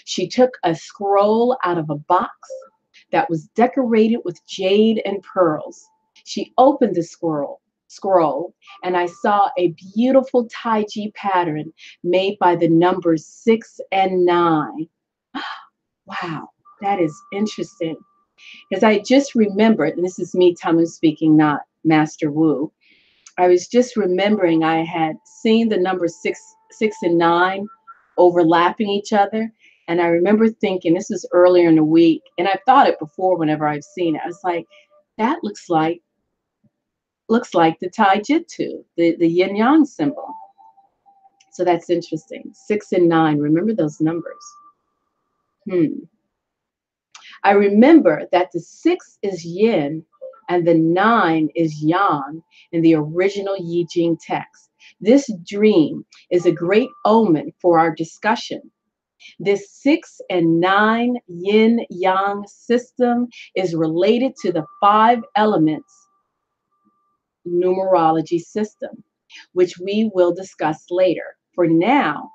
A: She took a scroll out of a box that was decorated with jade and pearls. She opened the scroll, and I saw a beautiful Taiji pattern made by the numbers 6 and 9. Wow, that is interesting. Because I just remembered, and this is me, Tamu speaking, not Master Wu. I was just remembering I had seen the numbers 6 and 9 overlapping each other. And I remember thinking, this is earlier in the week, and I've thought it before whenever I've seen it. I was like, that looks like the Tai Jitsu, the yin yang symbol. So that's interesting. 6 and 9. Remember those numbers. I remember that the 6 is yin and the 9 is yang in the original YiJing text. This dream is a great omen for our discussion. This 6 and 9 yin-yang system is related to the 5 elements numerology system, which we will discuss later. For now,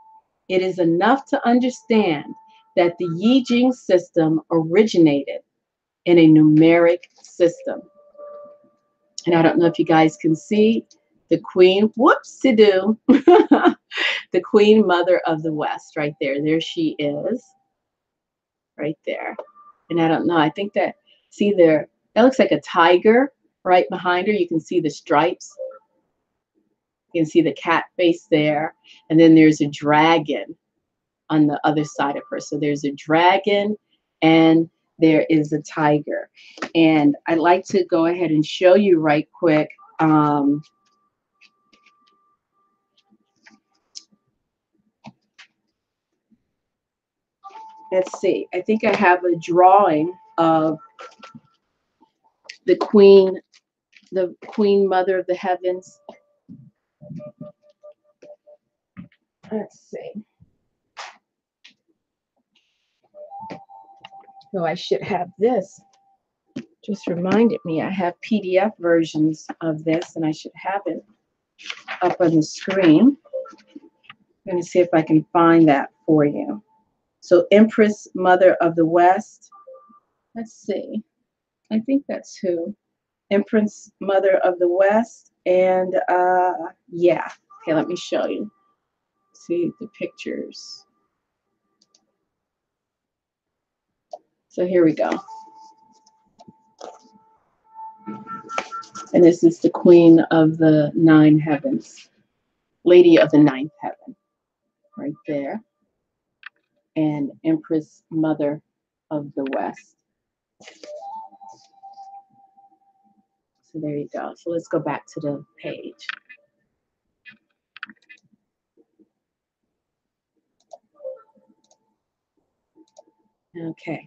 A: it is enough to understand that the YiJing system originated in a numeric system. And I don't know if you guys can see the Queen, whoopsie-doo, the Queen Mother of the West right there. There she is, right there. And I don't know, I think that, see there, that looks like a tiger right behind her. You can see the stripes. You can see the cat face there. And then there's a dragon on the other side of her. So there's a dragon and there is a tiger. And I'd like to go ahead and show you right quick. Let's see. I think I have a drawing of the Queen Mother of the Heavens. Let's see. So I should have this. Just reminded me I have PDF versions of this, and I should have it up on the screen. I'm going to see if I can find that for you. So Empress Mother of the West. Let's see. I think that's who. Empress Mother of the West. And yeah. Okay, let me show you. See the pictures. So here we go. And this is the Queen of the 9 Heavens. Lady of the 9th Heaven. Right there. And Empress Mother of the West. So there you go. So let's go back to the page. Okay.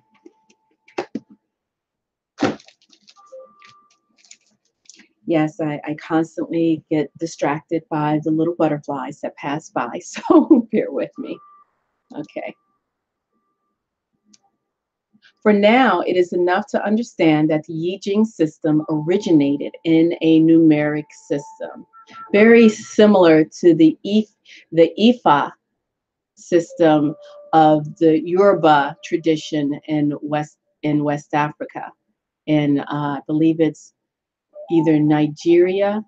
A: Yes, I constantly get distracted by the little butterflies that pass by, so bear with me. Okay. For now, it is enough to understand that the YiJing system originated in a numeric system, very similar to the Ifa system of the Yoruba tradition in West Africa. And I believe it's either Nigeria,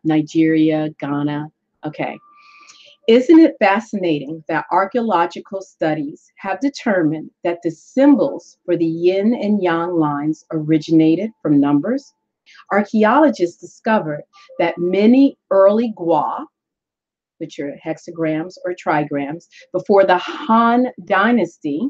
A: Nigeria, Ghana. Okay. Isn't it fascinating that archaeological studies have determined that the symbols for the yin and yang lines originated from numbers? Archaeologists discovered that many early Gua, which are hexagrams or trigrams, before the Han Dynasty,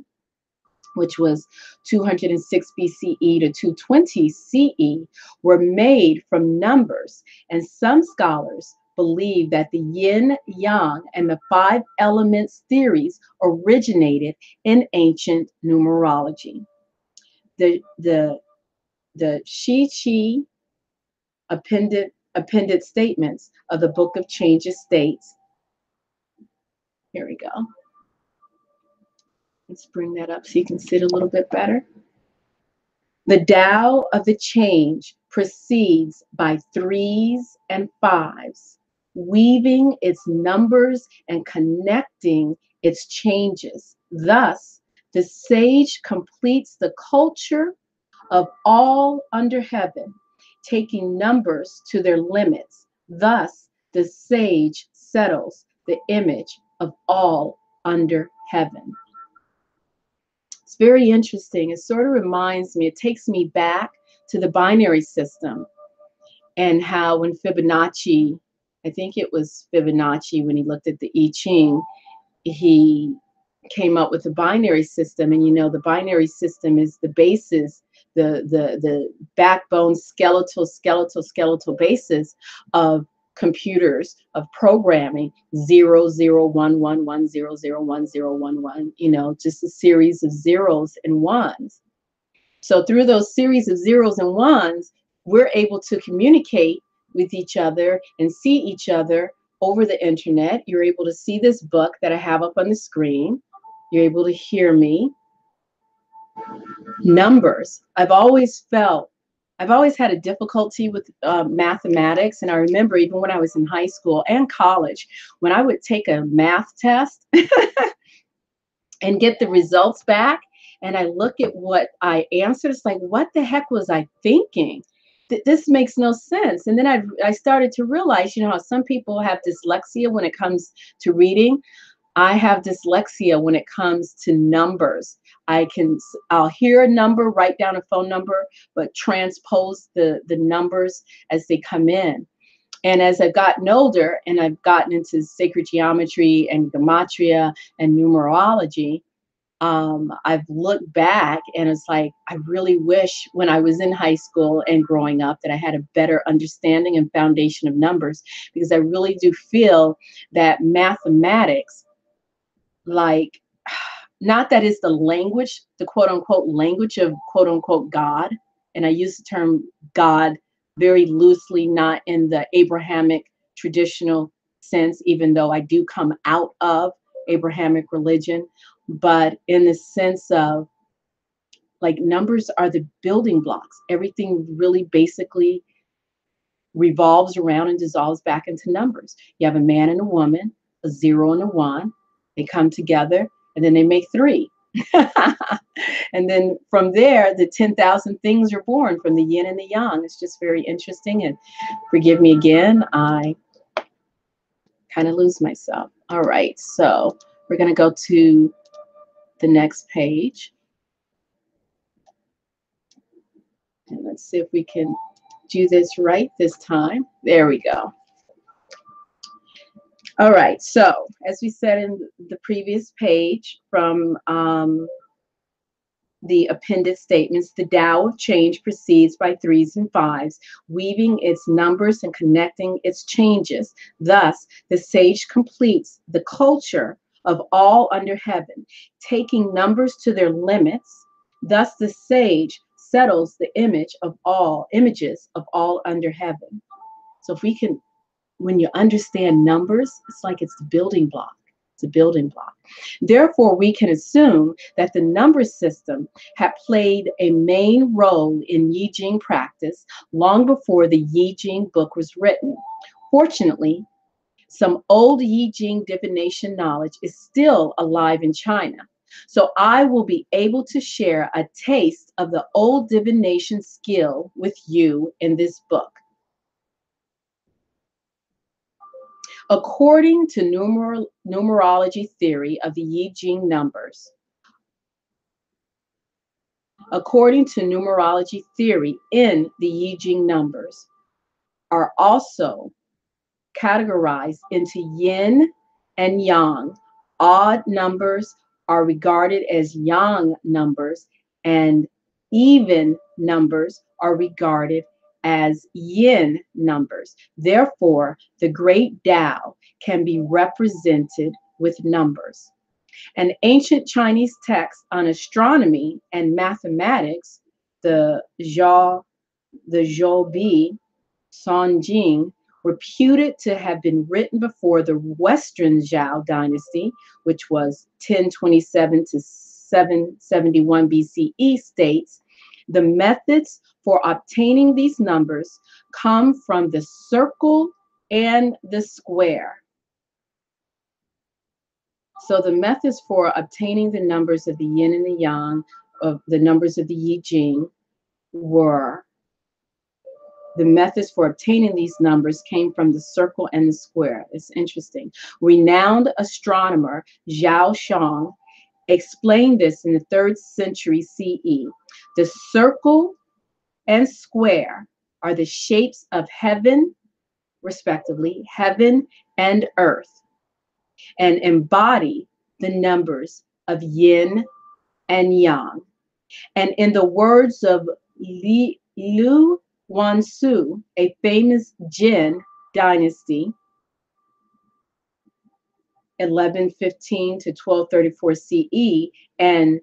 A: which was 206 BCE to 220 CE, were made from numbers, and some scholars believe that the yin, yang, and the five elements theories originated in ancient numerology. The Shi appended statements of the Book of Changes states, here we go. Let's bring that up so you can see it a little bit better. The Tao of the change proceeds by threes and fives, weaving its numbers and connecting its changes. Thus, the sage completes the culture of all under heaven, taking numbers to their limits. Thus, the sage settles the image of all under heaven. It's very interesting. It sort of reminds me, it takes me back to the binary system and how when Fibonacci, I think it was Fibonacci when he looked at the I Ching, he came up with the binary system. And you know, the binary system is the basis, the backbone, skeletal basis of computers, of programming. 0 0 1 1 1 0 0 1 0 1 1, you know, just a series of zeros and ones. So through those series of zeros and ones, we're able to communicate with each other and see each other over the internet. You're able to see this book that I have up on the screen. You're able to hear me. Numbers. I've always had a difficulty with mathematics. And I remember even when I was in high school and college, when I would take a math test and get the results back, and I look at what I answered, it's like, what the heck was I thinking? This makes no sense. And then I started to realize, you know, how some people have dyslexia when it comes to reading. I have dyslexia when it comes to numbers. I'll hear a number, write down a phone number, but transpose the numbers as they come in. And as I've gotten older and I've gotten into sacred geometry and gematria and numerology, I've looked back and it's like, I really wish when I was in high school and growing up that I had a better understanding and foundation of numbers, because I really do feel that mathematics, like, not that it's the language, the quote unquote language of quote unquote God. And I use the term God very loosely, not in the Abrahamic traditional sense, even though I do come out of Abrahamic religion, but in the sense of, like, numbers are the building blocks. Everything really basically revolves around and dissolves back into numbers. You have a man and a woman, a 0 and a 1. They come together and then they make 3. And then from there, the 10,000 things are born from the yin and the yang. It's just very interesting. And forgive me again, I kind of lose myself. All right, so we're going to go to the next page. And let's see if we can do this right this time. There we go. All right, so as we said in the previous page from the appended statements, the Tao of change proceeds by threes and fives, weaving its numbers and connecting its changes. Thus, the sage completes the culture of all under heaven, taking numbers to their limits. Thus, the sage settles the images of all under heaven. So if we can, when you understand numbers, it's like it's the building block. It's a building block. Therefore, we can assume that the number system had played a main role in YiJing practice long before the YiJing book was written. Fortunately, some old YiJing divination knowledge is still alive in China. So I will be able to share a taste of the old divination skill with you in this book. According to numerology theory of the YiJing numbers, according to numerology theory in the YiJing numbers are also categorized into yin and yang. Odd numbers are regarded as yang numbers, and even numbers are regarded as yin numbers. Therefore, the great Tao can be represented with numbers. An ancient Chinese text on astronomy and mathematics, the Zhou Sonjing, reputed to have been written before the Western Zhou dynasty, which was 1027 to 771 BCE, states, the methods for obtaining these numbers come from the circle and the square. So the methods for obtaining the numbers of the yin and the yang, of the numbers of the YiJing, were the methods for obtaining these numbers came from the circle and the square. It's interesting. Renowned astronomer Zhao Shang explained this in the 3rd century CE. The circle and square are the shapes of heaven, respectively, heaven and earth, and embody the numbers of yin and yang. And in the words of Liu Wansu, a famous Jin dynasty, 1115 to 1234 CE, and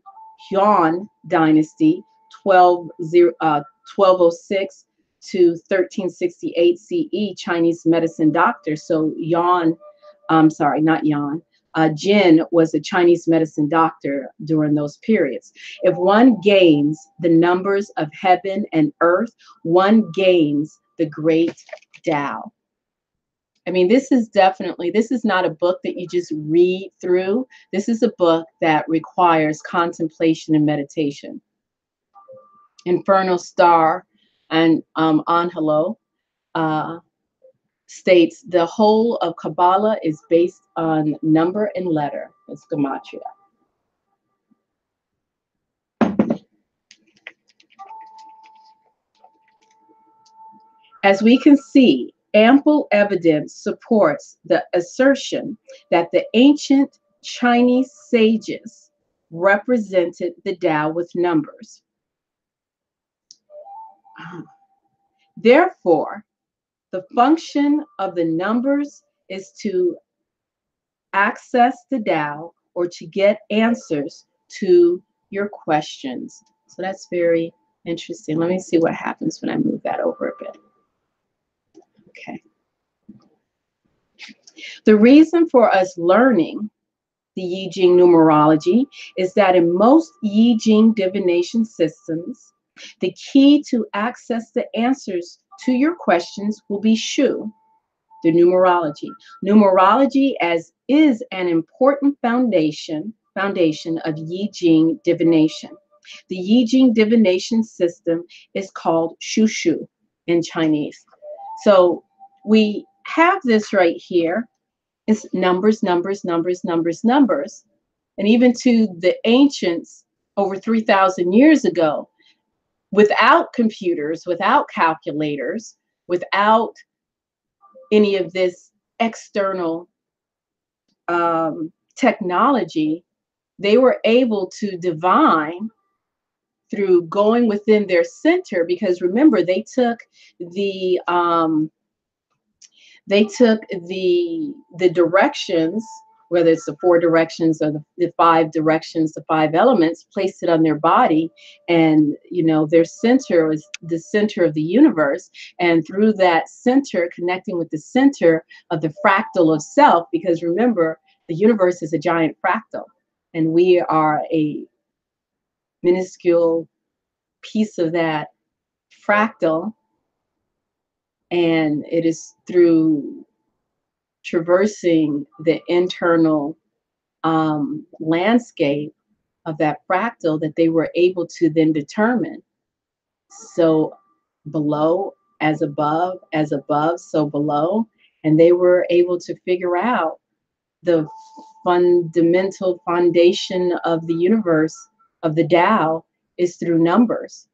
A: Yuan dynasty, 1206 to 1368 CE, Chinese medicine doctor. So Jin was a Chinese medicine doctor during those periods. If one gains the numbers of heaven and earth, one gains the great Tao. I mean, this is not a book that you just read through. This is a book that requires contemplation and meditation. Infernal Star and Angelo states the whole of Kabbalah is based on number and letter. It's gematria. As we can see, ample evidence supports the assertion that the ancient Chinese sages represented the Tao with numbers. Therefore, the function of the numbers is to access the Tao or to get answers to your questions. So that's very interesting. Let me see what happens when I move that over a bit. Okay. The reason for us learning the YiJing numerology is that in most YiJing divination systems, the key to access the answers to your questions will be Shu, the numerology. Numerology is an important foundation of YiJing divination. The YiJing divination system is called Shu Shu in Chinese. So we have this right here. It's numbers, numbers, numbers, numbers, numbers. And even to the ancients over 3,000 years ago, without computers, without calculators, without any of this external technology, they were able to divine through going within their center, because remember, they took the directions, whether it's the 4 directions or the 5 directions, the 5 elements, placed it on their body, and their center was the center of the universe, and through that center, connecting with the center of the fractal of self, because remember, the universe is a giant fractal, and we are a minuscule piece of that fractal, and it is through traversing the internal landscape of that fractal that they were able to then determine, so below as above, so below, and they were able to figure out the fundamental foundation of the universe, of the Tao, is through numbers.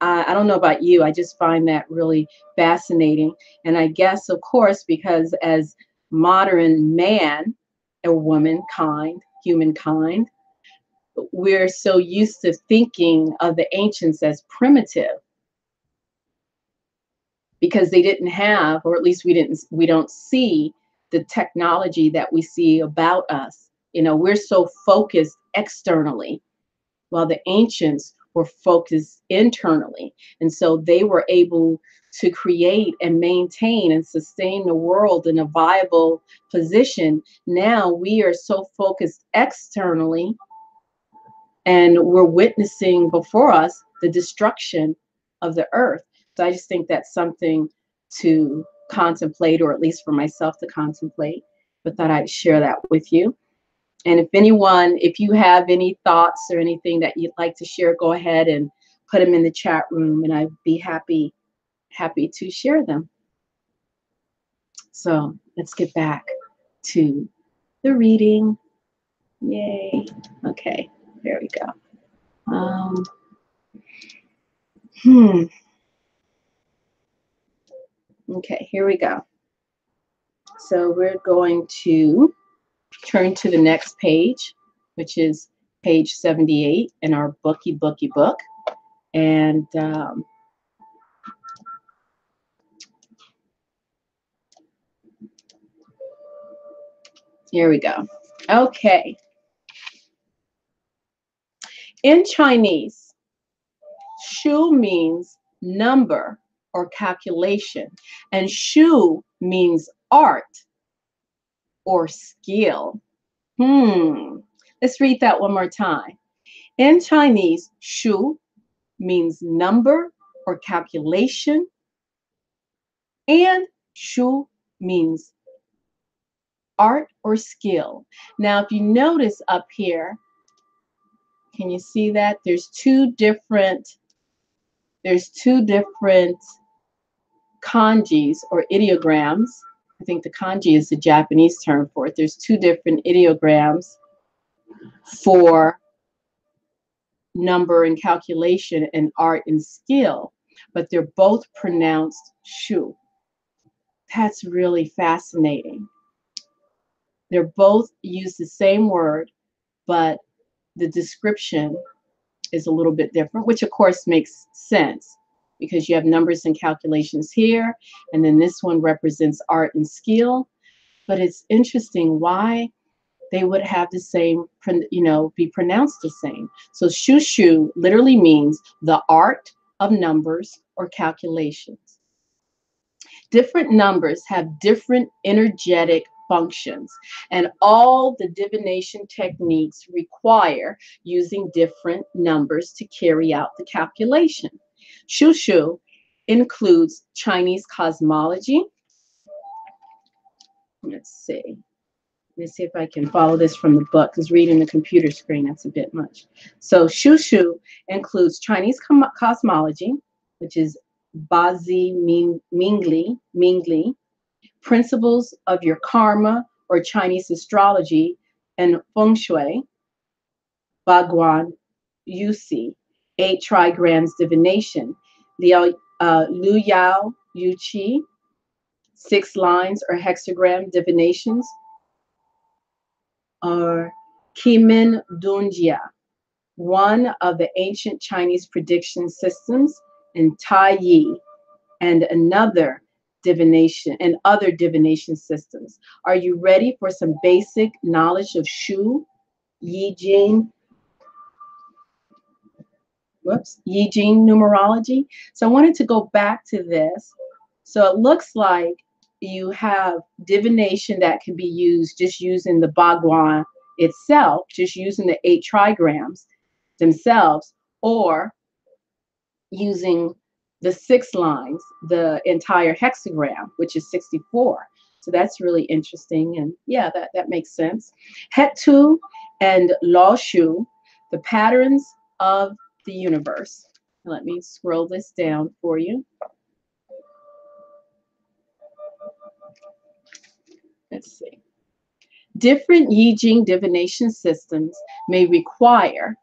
A: I don't know about you, I just find that really fascinating. And I guess, of course, because as modern man or womankind, humankind, we're so used to thinking of the ancients as primitive because they didn't have, or at least we don't see the technology that we see about us. You know, we're so focused externally, while the ancients were focused internally. And so they were able to create and maintain and sustain the world in a viable position. Now we are so focused externally, and we're witnessing before us the destruction of the earth. So I just think that's something to contemplate, or at least for myself to contemplate, but thought I'd share that with you. And if you have any thoughts or anything that you'd like to share, go ahead and put them in the chat room, and I'd be happy to share them. So let's get back to the reading. Yay. Okay, there we go. Okay, here we go. So we're going to turn to the next page, which is page 78 in our booky book. And here we go. Okay. In Chinese, shu means number or calculation, and shu means art or skill. Let's read that one more time. In Chinese, shu means number or calculation, and shu means art or skill. Now, if you notice up here, can you see that? There's two different kanjis or ideograms. I think the kanji is the Japanese term for it. There's two different ideograms for number and calculation and art and skill, but they're both pronounced shu. That's really fascinating. They're both use the same word, but the description is a little bit different, which of course makes sense because you have numbers and calculations here, and then this one represents art and skill. But it's interesting why they would have the same, be pronounced the same. So shu literally means the art of numbers or calculations. Different numbers have different energetic functions, and all the divination techniques require using different numbers to carry out the calculation. Shu includes Chinese cosmology. Let's see if I can follow this from the book, because reading the computer screen, that's a bit much. So Shu includes Chinese cosmology, which is Bazi Mingli, principles of your karma or Chinese astrology, and feng shui, Baguan Yusi, 8 trigrams divination, Liu Yao Yu Qi, 6 lines or hexagram divinations, or Kimin Dunjia, one of the ancient Chinese prediction systems, and Tai Yi, and other divination systems. Are you ready for some basic knowledge of Shu, YiJing, YiJing numerology? So I wanted to go back to this. So it looks like you have divination that can be used just using the Bhagwan itself, just using the 8 trigrams themselves, or using the 6 lines, the entire hexagram, which is 64. So that's really interesting. And yeah, that makes sense. Het2 and Lao Shu, the patterns of the universe. Let me scroll this down for you. Let's see. Different YiJing divination systems may require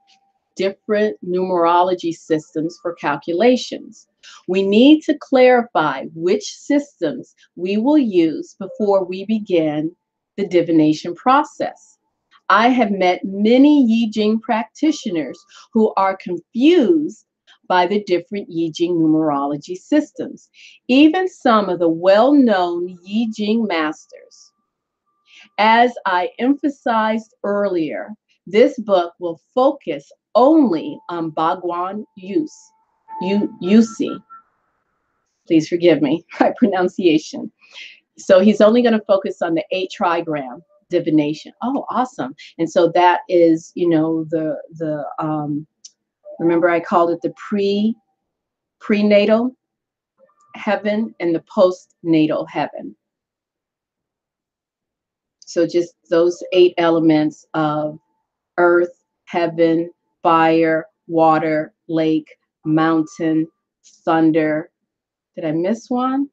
A: different numerology systems for calculations. We need to clarify which systems we will use before we begin the divination process. I have met many YiJing practitioners who are confused by the different YiJing numerology systems, even some of the well-known YiJing masters. As I emphasized earlier, this book will focus only on Bhagwan Yusi. Please forgive me, my pronunciation. So he's only going to focus on the 8 trigram divination. Oh, awesome. And so that is, you know, remember I called it the prenatal heaven and the postnatal heaven. So just those 8 elements of earth, heaven, fire, water, lake, mountain, thunder. Did I miss one?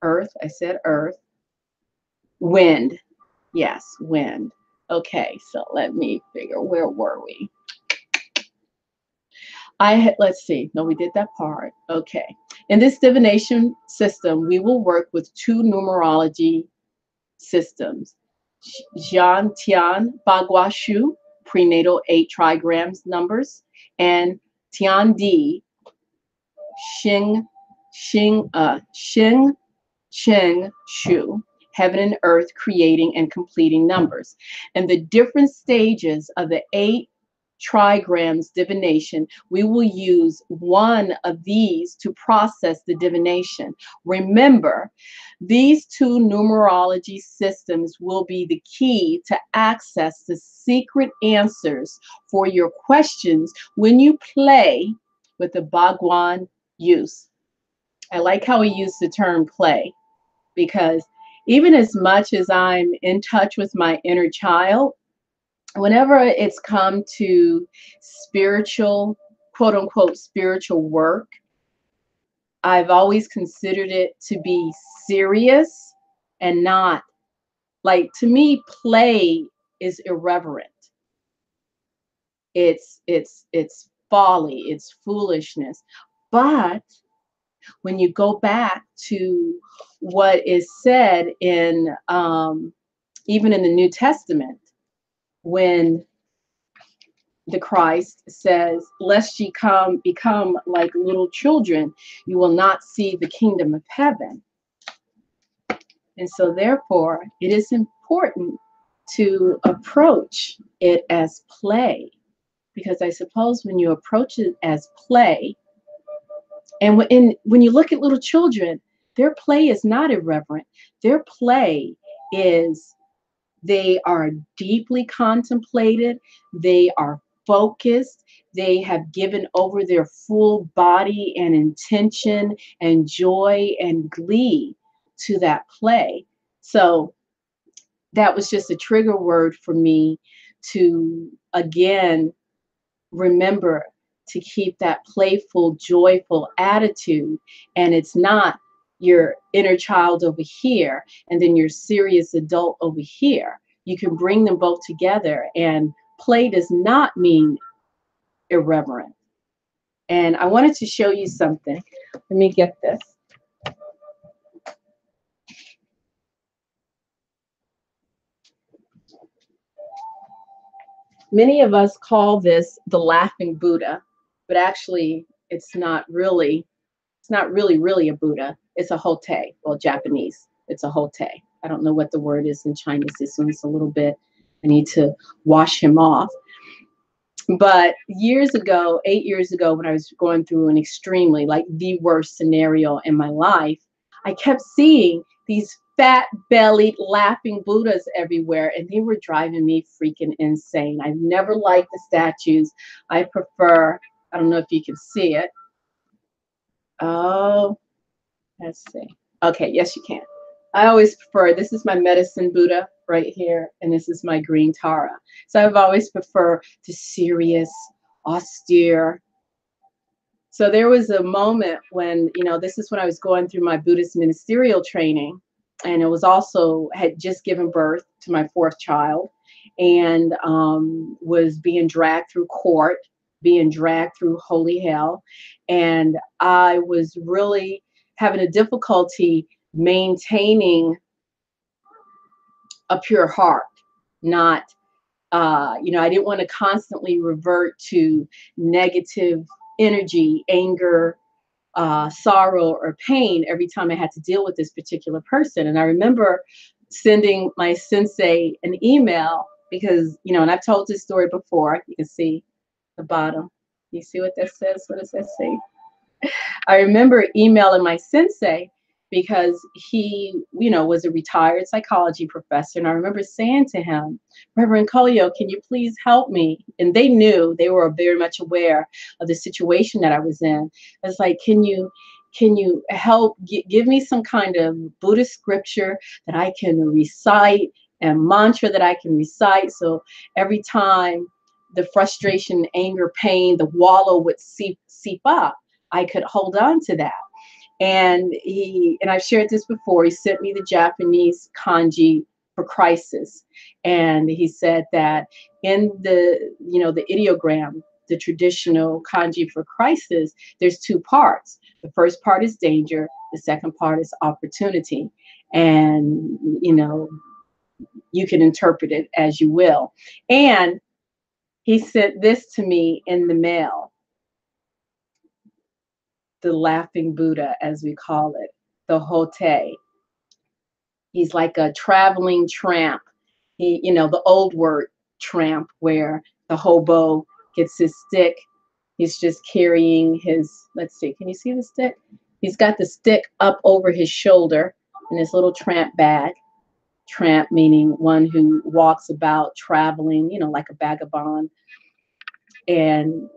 A: Earth, I said earth. Wind, yes, wind. Okay, so let me figure, where were we? Let's see, no, we did that part. Okay, in this divination system, we will work with 2 numerology systems. Jian Tian Bagua Shu, prenatal 8 trigrams numbers, and Tian Di Xing Cheng Shu, heaven and earth creating and completing numbers. And the different stages of the 8 trigrams divination, we will use one of these to process the divination. Remember, these 2 numerology systems will be the key to access the secret answers for your questions when you play with the Bhagwan use. I like how he used the term play, because even as much as I'm in touch with my inner child, whenever it's come to spiritual, quote unquote, spiritual work, I've always considered it to be serious and not, like, to me, play is irreverent. It's folly, it's foolishness. But when you go back to what is said in even in the New Testament, when the Christ says, lest ye become like little children, you will not see the kingdom of heaven. And so therefore, it is important to approach it as play, because I suppose when you approach it as play, and when you look at little children, their play is not irreverent. Their play is, they are deeply contemplated, they are focused, they have given over their full body and intention and joy and glee to that play. So that was just a trigger word for me to, again, remember to keep that playful, joyful attitude. And it's not your inner child over here and then your serious adult over here. You can bring them both together, and play does not mean irreverent. And I wanted to show you something. Let me get this. Many of us call this the laughing Buddha, but actually it's not really really a Buddha. It's a Hote. Well, Japanese, it's a Hote. I don't know what the word is in Chinese. This one's a little bit, I need to wash him off. But years ago, 8 years ago, when I was going through an extremely, like, the worst scenario in my life, I kept seeing these fat-bellied, laughing Buddhas everywhere, and they were driving me freaking insane. I've never liked the statues. I prefer, I don't know if you can see it. Oh, let's see. Okay, yes, you can. I always prefer, this is my medicine Buddha right here, and this is my green Tara. So I've always preferred the serious, austere. So there was a moment when, this is when I was going through my Buddhist ministerial training, and it was also, had just given birth to my fourth child, and was being dragged through court, being dragged through holy hell. And I was really having a difficulty maintaining a pure heart, not, I didn't want to constantly revert to negative energy, anger, sorrow, or pain every time I had to deal with this particular person. And I remember sending my sensei an email because, and I've told this story before. You can see the bottom. You see what that says? What does that say? I remember emailing my sensei because he, was a retired psychology professor. And I remember saying to him, Reverend Collio, can you please help me? And they knew, they were very much aware of the situation that I was in. I was like, can you help give me some kind of Buddhist scripture that I can recite and mantra that I can recite? So every time the frustration, anger, pain, the wallow would seep up, I could hold on to that. And I've shared this before, he sent me the Japanese kanji for crisis. And he said that in the ideogram, the traditional kanji for crisis, there's two parts. The first part is danger. The second part is opportunity. And, you can interpret it as you will. And he sent this to me in the mail. The laughing Buddha, as we call it, the Hote. He's like a traveling tramp. He, the old word tramp, where the hobo gets his stick. He's just carrying his, let's see, can you see the stick? He's got the stick up over his shoulder in his little tramp bag. Tramp meaning one who walks about traveling, like a vagabond. And,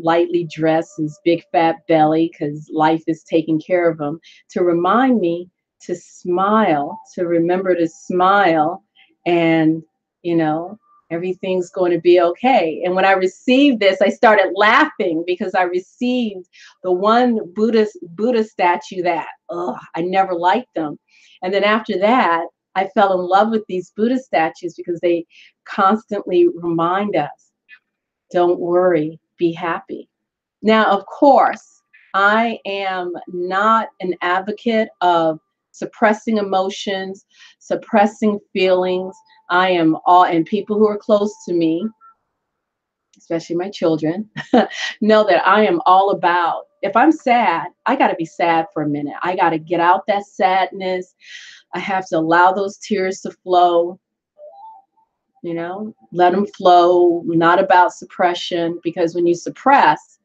A: lightly dressed, his big fat belly, because life is taking care of him, to remind me to smile, to remember to smile, and, everything's going to be okay. And when I received this, I started laughing because I received the one Buddha statue that, I never liked them. And then after that, I fell in love with these Buddha statues because they constantly remind us, don't worry, be happy. Now, of course, I am not an advocate of suppressing emotions, suppressing feelings. I am all, and people who are close to me, especially my children, know that I am all about, if I'm sad, I got to be sad for a minute. I got to get out that sadness. I have to allow those tears to flow. Let them flow, not about suppression, because when you suppress,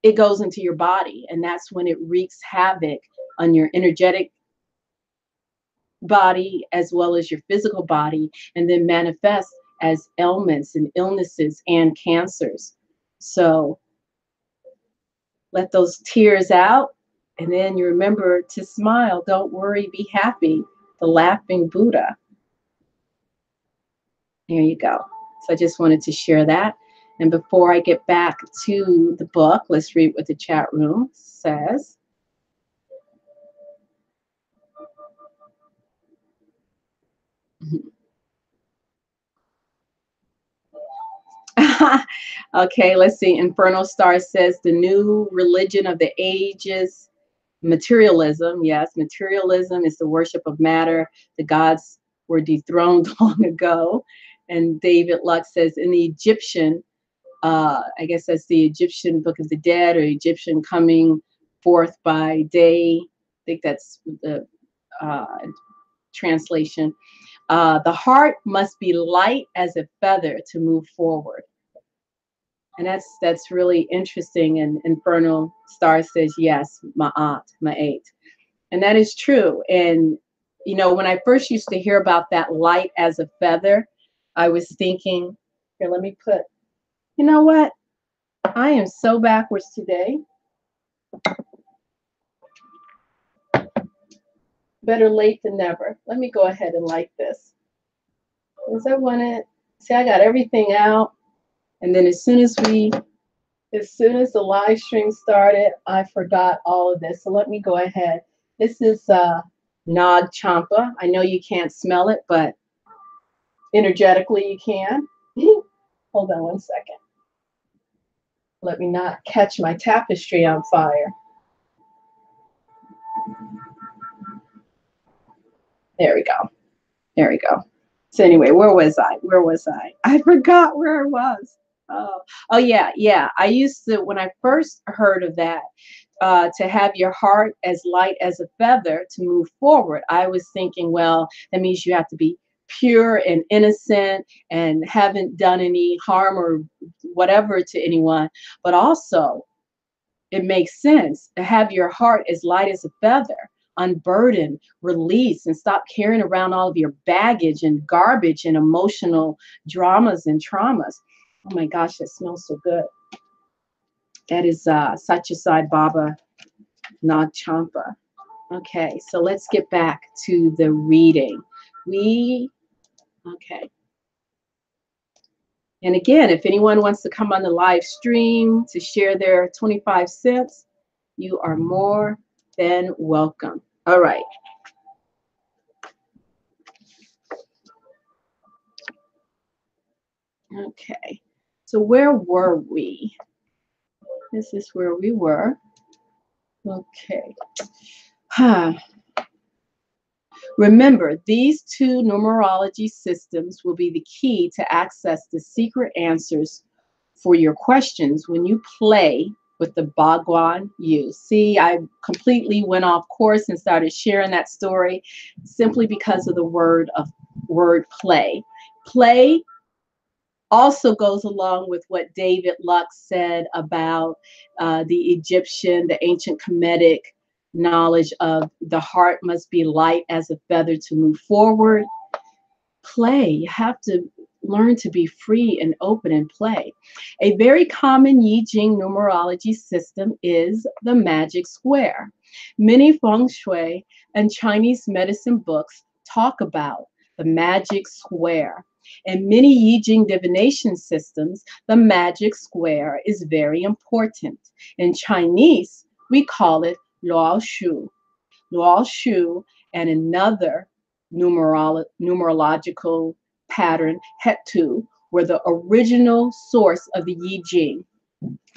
A: it goes into your body, and that's when it wreaks havoc on your energetic body as well as your physical body, and then manifests as ailments and illnesses and cancers. So let those tears out, and then you remember to smile. Don't worry, be happy. The laughing Buddha. There you go. So I just wanted to share that. And before I get back to the book, let's read what the chat room says. Okay, let's see. Infernal Star says the new religion of the ages, materialism. Yes, materialism is the worship of matter. The gods were dethroned long ago. And David Lux says in the Egyptian, I guess that's the Egyptian Book of the Dead, or Egyptian coming forth by day. I think that's the translation. The heart must be light as a feather to move forward. And that's really interesting. And Infernal Star says, yes, Ma'at. And that is true. And, you know, when I first used to hear about that light as a feather, I was thinking, here, let me put, you know what? I am so backwards today. Better late than never. Let me go ahead and light this. Because I want to, see, I got everything out. And then as soon as the live stream started, I forgot all of this. So let me go ahead. This is Nag Champa. I know you can't smell it, but energetically you can. Hold on one second. Let me not catch my tapestry on fire. There we go. There we go. So anyway, where was I? Where was I? I forgot where I was. Oh yeah, yeah. I used to, when I first heard of that, to have your heart as light as a feather to move forward, I was thinking, well, that means you have to be pure and innocent and haven't done any harm or whatever to anyone. But also, it makes sense to have your heart as light as a feather, unburden, release, and stop carrying around all of your baggage and garbage and emotional dramas and traumas. Oh my gosh, that smells so good. That is Satyasai Baba Nag Champa. Okay, so let's get back to the reading. Okay. And again, if anyone wants to come on the live stream to share their 25 cents, you are more than welcome. All right. Okay. So where were we? This is where we were. Okay. Remember, these two numerology systems will be the key to access the secret answers for your questions when you play with the Bhagwan Yu. See, I completely went off course and started sharing that story simply because of the word play. Play also goes along with what David Lux said about the Egyptian, the ancient Kemetic knowledge of the heart must be light as a feather to move forward. Play, you have to learn to be free and open and play. A very common YiJing numerology system is the magic square. Many feng shui and Chinese medicine books talk about the magic square. In many YiJing divination systems, the magic square is very important. In Chinese, we call it Luo Shu. Luo Shu and another numerological pattern, Hetu, were the original source of the YiJing.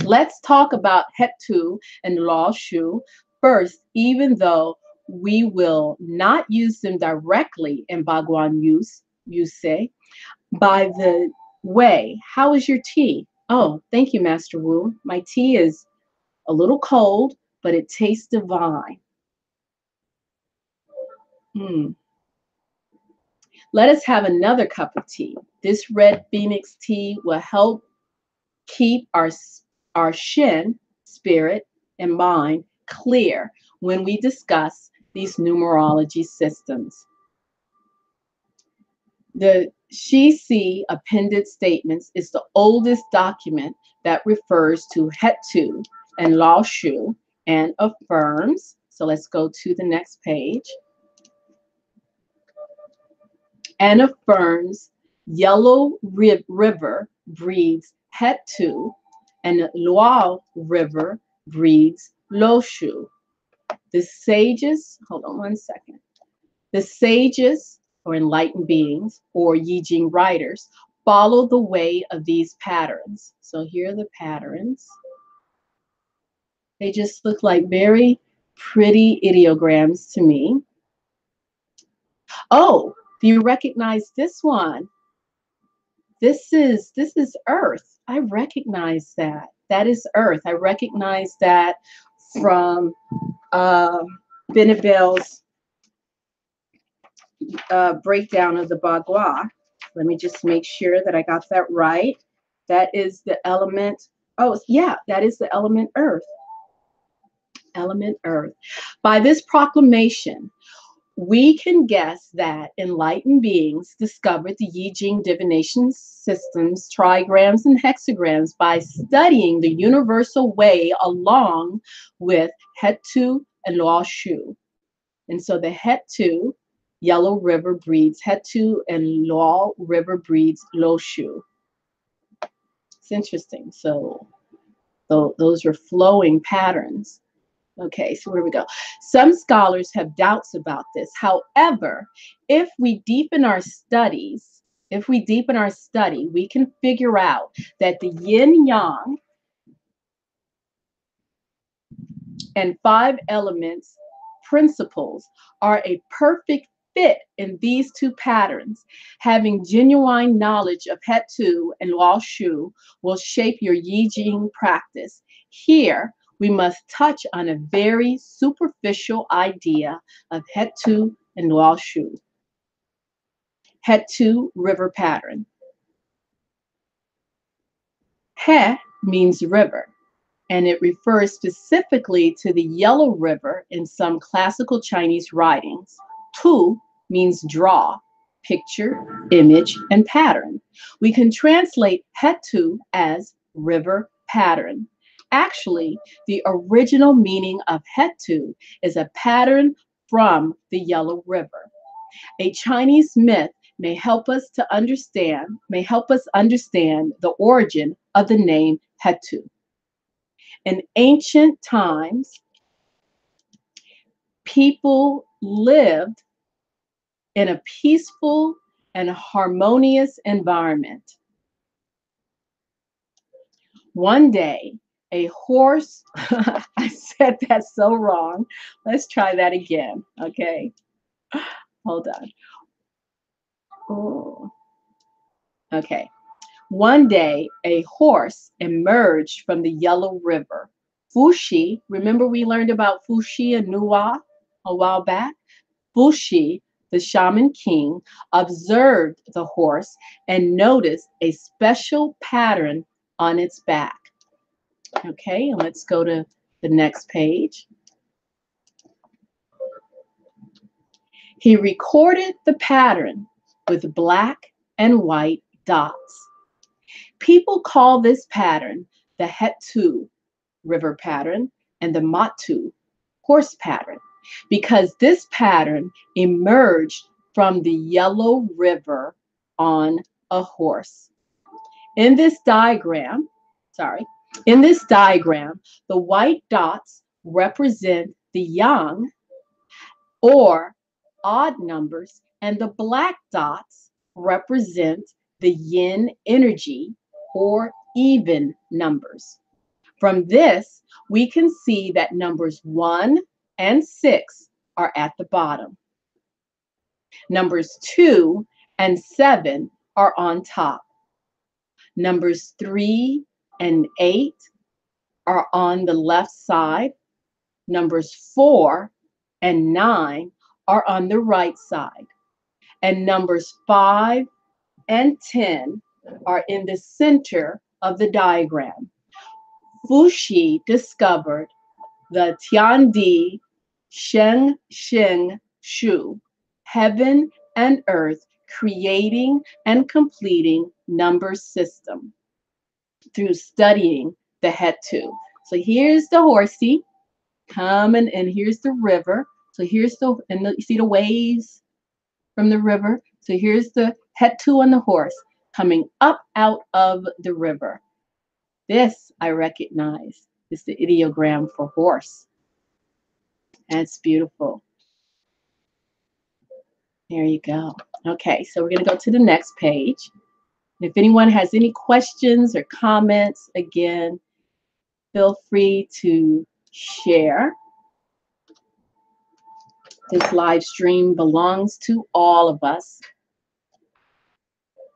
A: Let's talk about Hetu and Luo Shu first, even though we will not use them directly in Bhagwan Yusei. By the way, how is your tea? Oh, thank you, Master Wu. My tea is a little cold, but it tastes divine. Let us have another cup of tea. This red phoenix tea will help keep our Shin, spirit, and mind clear when we discuss these numerology systems. The Shi appended statements is the oldest document that refers to Hetu and Lao Shu and affirms. So let's go to the next page. And affirms Yellow River breeds Hetu and Luo River breeds Loshu. The sages, hold on one second. The sages, or enlightened beings, or YiJing writers, follow the way of these patterns. So here are the patterns. They just look like very pretty ideograms to me. Oh, do you recognize this one? This is Earth. I recognize that. That is Earth. I recognize that from Bennett Bell's breakdown of the Bagua. Let me just make sure that I got that right. That is the element. Oh, yeah, that is the element Earth. element earth. By this proclamation, we can guess that enlightened beings discovered the YiJing divination systems, trigrams, and hexagrams by studying the universal way along with Hetu and Lao Shu. And so the Hetu, Yellow River breeds Hetu, and Lao River breeds Lao Shu. It's interesting. So those are flowing patterns. Okay, so where do we go? Some scholars have doubts about this. However, if we deepen our studies, we can figure out that the yin yang and 5 elements principles are a perfect fit in these two patterns. Having genuine knowledge of Hetu and Lao Shu will shape your YiJing practice. Here, we must touch on a very superficial idea of Hetu and Lao Shu. Hetu river pattern. He means river, and it refers specifically to the Yellow River in some classical Chinese writings. Tu means draw, picture, image, and pattern. We can translate Hetu as river pattern. Actually, the original meaning of Hetu is a pattern from the Yellow River. A Chinese myth may help us understand the origin of the name Hetu. In ancient times, people lived in a peaceful and harmonious environment. One day, a horse, I said that so wrong. Let's try that again, okay? Hold on. Oh, okay. One day, a horse emerged from the Yellow River. Fuxi, remember we learned about Fuxi and Nuwa a while back? Fuxi, the shaman king, observed the horse and noticed a special pattern on its back. Okay, and let's go to the next page. He recorded the pattern with black and white dots. People call this pattern the Hetu river pattern and the Matu horse pattern because this pattern emerged from the Yellow River on a horse. In this diagram, the white dots represent the yang or odd numbers, and the black dots represent the yin energy or even numbers. From this, we can see that numbers 1 and 6 are at the bottom. Numbers 2 and 7 are on top. Numbers 3 and 8 are on the left side. Numbers 4 and 9 are on the right side. And numbers 5 and 10 are in the center of the diagram. Fuxi discovered the Tiandi Sheng Sheng Shu, heaven and earth, creating and completing number system through studying the Hetu. So here's the horsey coming, and here's the river. So here's you see the waves from the river. So here's the Hetu on the horse coming up out of the river. This I recognize is the ideogram for horse. That's beautiful. There you go. Okay, so we're going to go to the next page. If anyone has any questions or comments, again, feel free to share. This live stream belongs to all of us.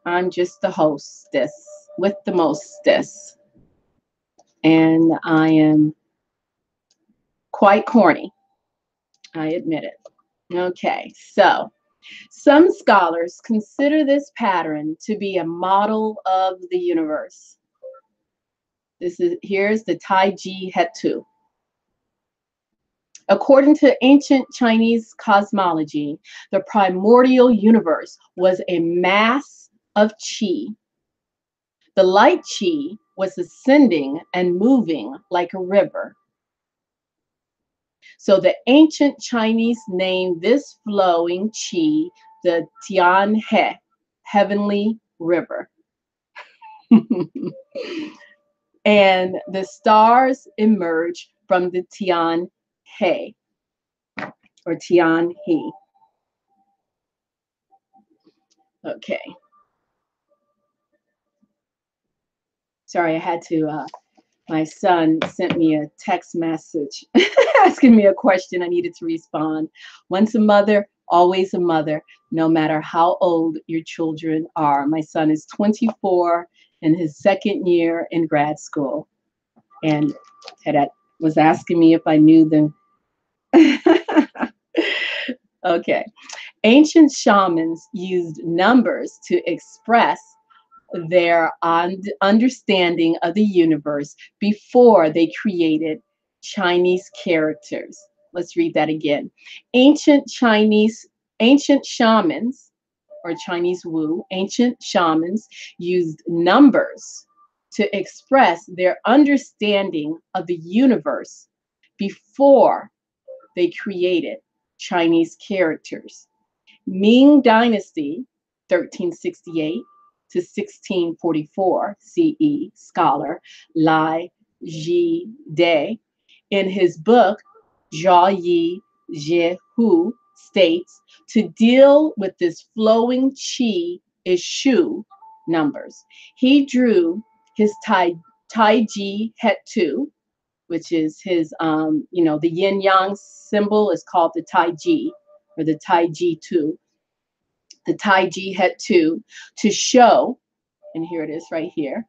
A: I'm just the hostess with the mostess. And I am quite corny. I admit it. Okay, so some scholars consider this pattern to be a model of the universe. Here's the Taiji Hetu. According to ancient Chinese cosmology, the primordial universe was a mass of qi. The light qi was ascending and moving like a river. So the ancient Chinese named this flowing qi the Tianhe, heavenly river. And the stars emerge from the Tianhe or Tianhe. Okay. Sorry, I had to, my son sent me a text message asking me a question. I needed to respond. Once a mother, always a mother, no matter how old your children are. My son is 24 in his second year in grad school. And had was asking me if I knew them. Okay. Ancient shamans used numbers to express their understanding of the universe before they created Chinese characters. Let's read that again. Ancient shamans, or Chinese Wu, ancient shamans used numbers to express their understanding of the universe before they created Chinese characters. Ming Dynasty, 1368 to 1644 CE, scholar Lai Ji De, in his book Zhao Yi Jie Hu, states to deal with this flowing qi is shu numbers. He drew his Taiji Het-Tu, which is his, the yin yang symbol is called the Taiji or the Taiji Tu. The Taiji Het-Tu to show, and here it is right here,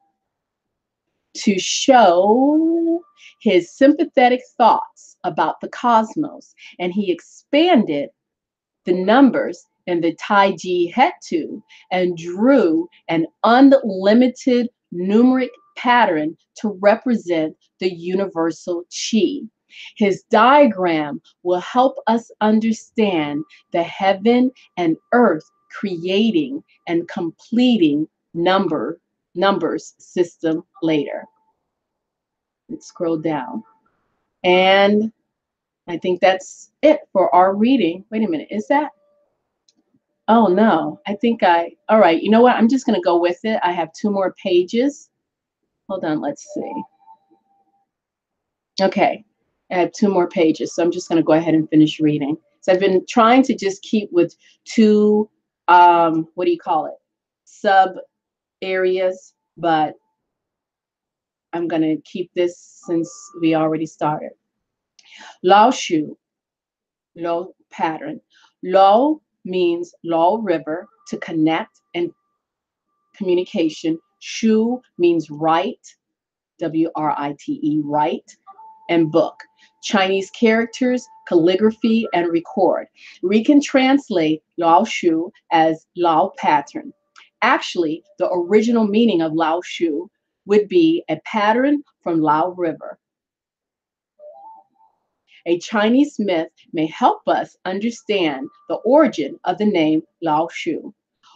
A: to show his sympathetic thoughts about the cosmos. And he expanded the numbers in the Taiji Het-Tu and drew an unlimited numeric pattern to represent the universal qi. His diagram will help us understand the heaven and earth creating and completing numbers system later. Let's scroll down. And I think that's it for our reading. Wait a minute, is that? Oh no, all right, you know what? I'm just gonna go with it. I have 2 more pages. Hold on, let's see. Okay, I have 2 more pages, so I'm just gonna go ahead and finish reading. So I've been trying to just keep with 2, what do you call it? Sub areas, but I'm gonna keep this since we already started. Lao Shu, Lao pattern. Lao means Lao river, to connect and communication. Shu means write, W-R-I-T-E, write, and book. Chinese characters, calligraphy, and record. We can translate Lao Shu as Lao pattern. Actually, the original meaning of Lao Shu would be a pattern from Lao River. A Chinese myth may help us understand the origin of the name Lao Shu.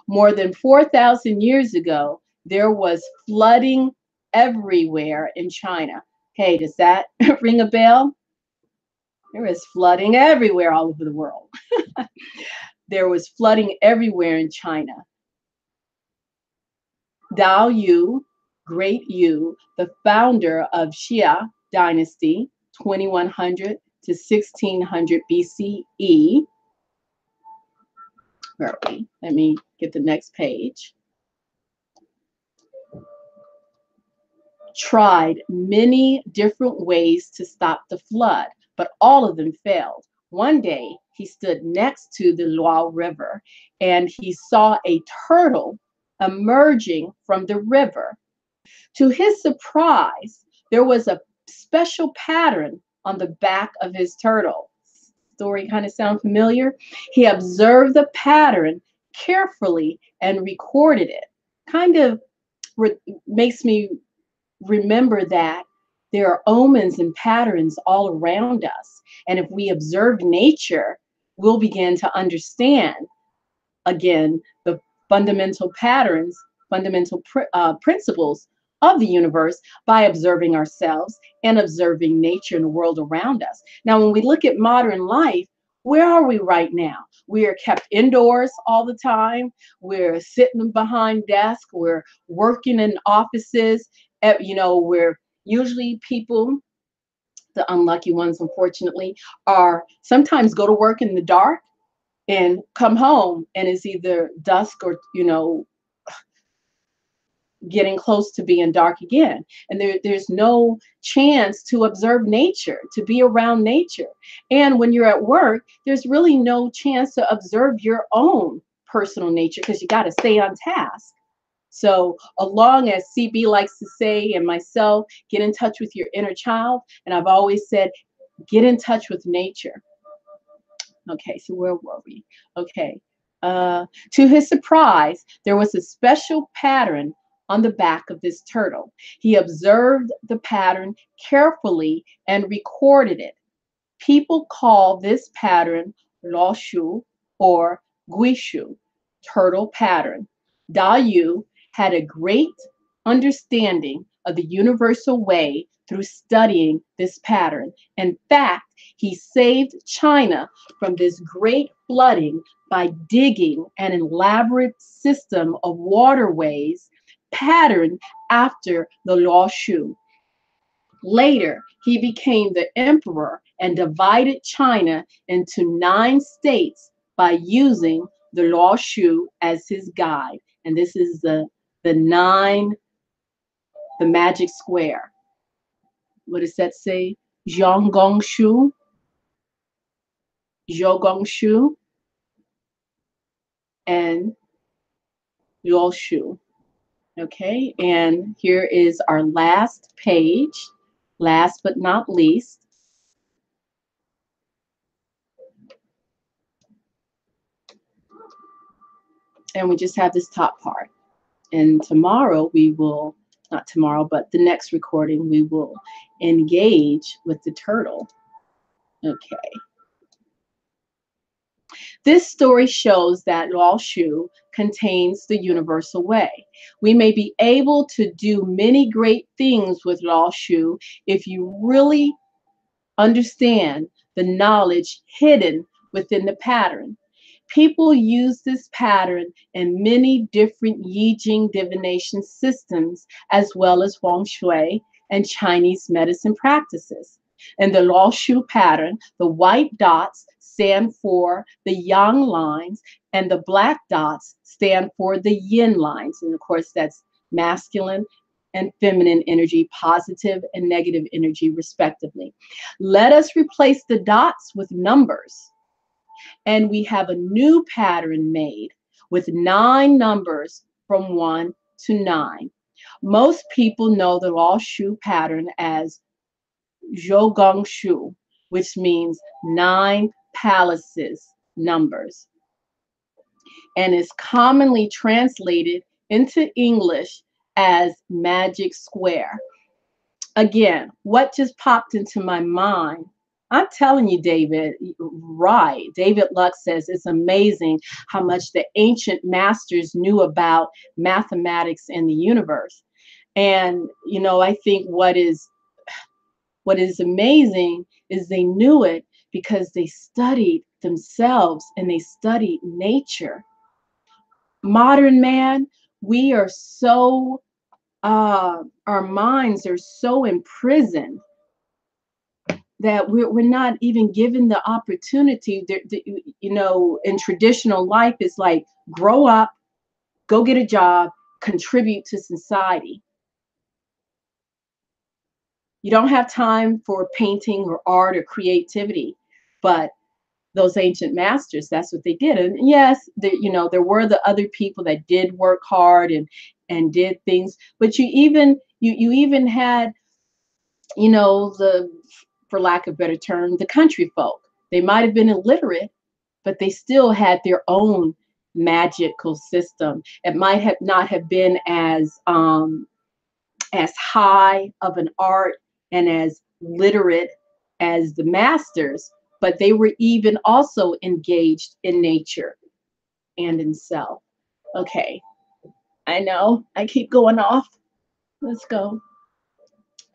A: More than 4,000 years ago, there was flooding everywhere in China. Hey, does that ring a bell? There is flooding everywhere all over the world. There was flooding everywhere in China. Dao Yu, Great Yu, the founder of Xia dynasty, 2100 to 1600 BCE. Where are we? Let me get the next page. Tried many different ways to stop the flood, but all of them failed. One day, he stood next to the Luo River and he saw a turtle emerging from the river. To his surprise, there was a special pattern on the back of his turtle. Story kind of sound familiar? He observed the pattern carefully and recorded it. Kind of makes me remember that there are omens and patterns all around us. And if we observe nature, we'll begin to understand, again, the fundamental patterns, principles of the universe by observing ourselves and observing nature and the world around us. Now, when we look at modern life, where are we right now? We are kept indoors all the time. We're sitting behind desks. We're working in offices. We're usually people, the unlucky ones, unfortunately, are sometimes go to work in the dark and come home and it's either dusk or getting close to being dark again, and there's no chance to observe nature, to be around nature. And when you're at work, there's really no chance to observe your own personal nature because you got to stay on task. So along as CB likes to say, and myself, get in touch with your inner child. And I've always said, get in touch with nature. Okay, so where were we? Okay. To his surprise, there was a special pattern on the back of this turtle. He observed the pattern carefully and recorded it. People call this pattern Lao Shu or Guishu, turtle pattern. Da Yu had a great understanding of the universal way through studying this pattern. In fact, he saved China from this great flooding by digging an elaborate system of waterways patterned after the Lao Shu. Later, he became the emperor and divided China into 9 states by using the Lao Shu as his guide. And this is the magic square. What does that say? Zhonggong Shu, and Lao Shu. Okay, and here is our last page, last but not least. And we just have this top part. And tomorrow we will, not tomorrow, but the next recording, we will engage with the turtle. Okay. This story shows that Lao Shu contains the universal way. We may be able to do many great things with Lao Shu if you really understand the knowledge hidden within the pattern. People use this pattern in many different YiJing divination systems, as well as Feng Shui and Chinese medicine practices. In the Lao Shu pattern, the white dots stand for the yang lines, and the black dots stand for the yin lines. And of course, that's masculine and feminine energy, positive and negative energy, respectively. Let us replace the dots with numbers. And we have a new pattern made with 9 numbers from 1 to 9. Most people know the Lao Shu pattern as Zhou Shu, which means 9 palaces numbers, and is commonly translated into English as magic square. Again, what just popped into my mind? I'm telling you, David, right. David Lux says it's amazing how much the ancient masters knew about mathematics and the universe. And, I think what is amazing is they knew it because they studied themselves and they studied nature. Modern man, we are so, our minds are so imprisoned that we're not even given the opportunity. In traditional life, it's like, grow up, go get a job, contribute to society. You don't have time for painting or art or creativity, but those ancient masters, that's what they did. And yes, there were the other people that did work hard and did things, but you even had, for lack of a better term, the country folk. They might have been illiterate, but they still had their own magical system. It might have not have been as high of an art and as literate as the masters, but they were even also engaged in nature and in self. Okay, I know I keep going off. Let's go.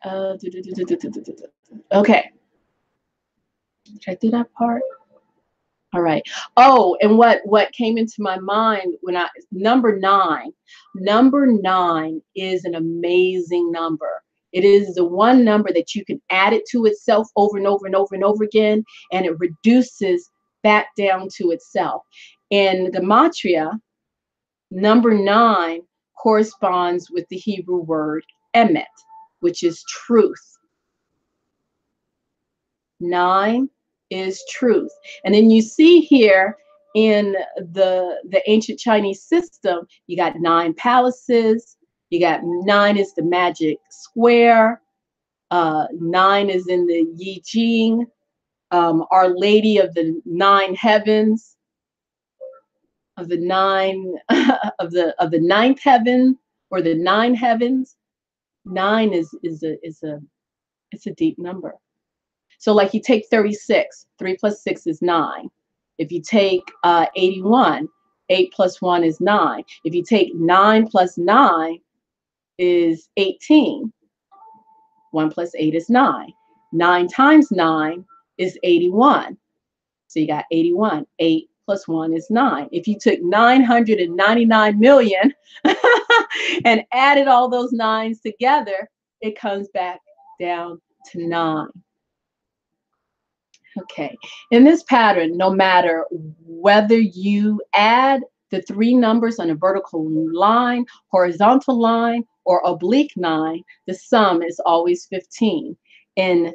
A: Okay, did I do that part? All right. Oh, and what came into my mind when number nine is an amazing number. It is the one number that you can add it to itself over and over and over and over again, and it reduces back down to itself. In Gematria, number 9 corresponds with the Hebrew word emet, which is truth. 9 is truth. And then you see here in the ancient Chinese system, you got 9 palaces. You got 9 is the magic square. 9 is in the YiJing, Our Lady of the 9 heavens, of the 9 of the ninth heaven, or the 9 heavens. 9 is a deep number. So like you take 36, 3 plus 6 is 9. If you take 81, 8 plus 1 is 9. If you take 9 plus 9 is 18. 1 plus 8 is 9. 9 times 9 is 81. So you got 81. 8 plus 1 is 9. If you took 999 million and added all those nines together, it comes back down to 9. Okay, in this pattern, no matter whether you add the 3 numbers on a vertical line, horizontal line, or oblique line, the sum is always 15. In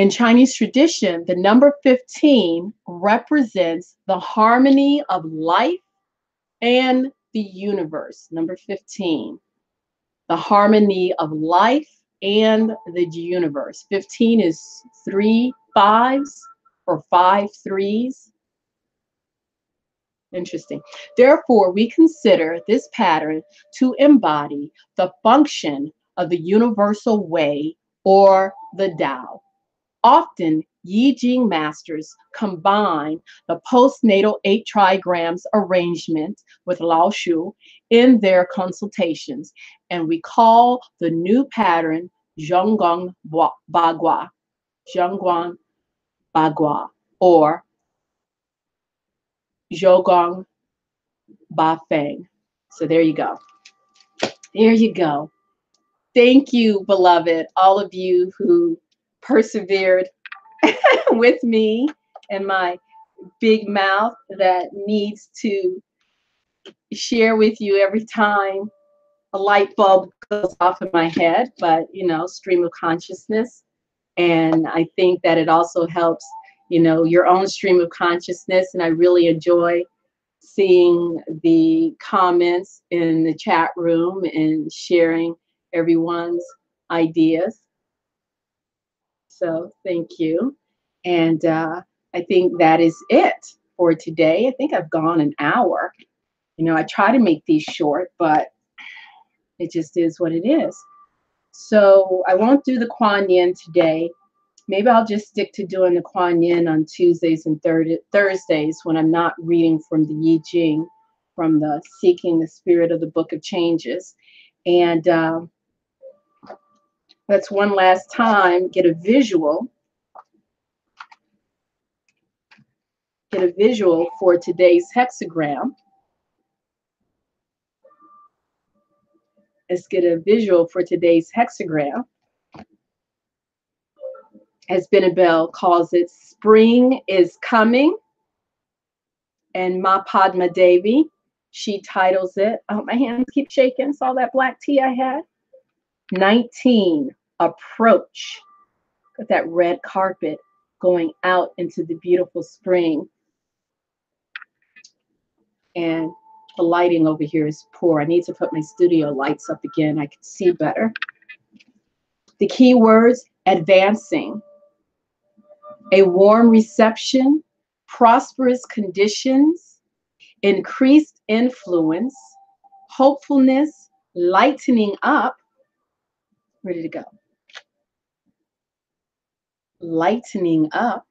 A: Chinese tradition, the number 15 represents the harmony of life and the universe. Number 15, the harmony of life and the universe. 15 is 3 5s or 5 3s. Interesting. Therefore, we consider this pattern to embody the function of the universal way, or the Tao. Often, YiJing masters combine the postnatal 8 trigrams arrangement with Lao Shu in their consultations, and we call the new pattern Zhonggong Bagua, Zhonggong Bagua, or Zhonggong Ba Feng. So there you go. There you go. Thank you, beloved, all of you who persevered with me and my big mouth that needs to share with you every time a light bulb goes off in my head, but stream of consciousness. And I think that it also helps, your own stream of consciousness. And I really enjoy seeing the comments in the chat room and sharing everyone's ideas. So thank you. And I think that is it for today. I think I've gone an hour. I try to make these short, but it just is what it is. So I won't do the Kuan Yin today. Maybe I'll just stick to doing the Kuan Yin on Tuesdays and Thursdays when I'm not reading from the YiJing, from the Seeking the Spirit of the Book of Changes. And let's one last time get a visual. Get a visual for today's hexagram. Let's get a visual for today's hexagram. As Benabel calls it, spring is coming. And Ma Padma Devi, she titles it, oh, my hands keep shaking, saw that black tea I had. 19, approach. Got that red carpet going out into the beautiful spring. And the lighting over here is poor. I need to put my studio lights up again. I can see better. The key words, advancing. A warm reception, prosperous conditions, increased influence, hopefulness, lightening up. Where did it go? lightening up,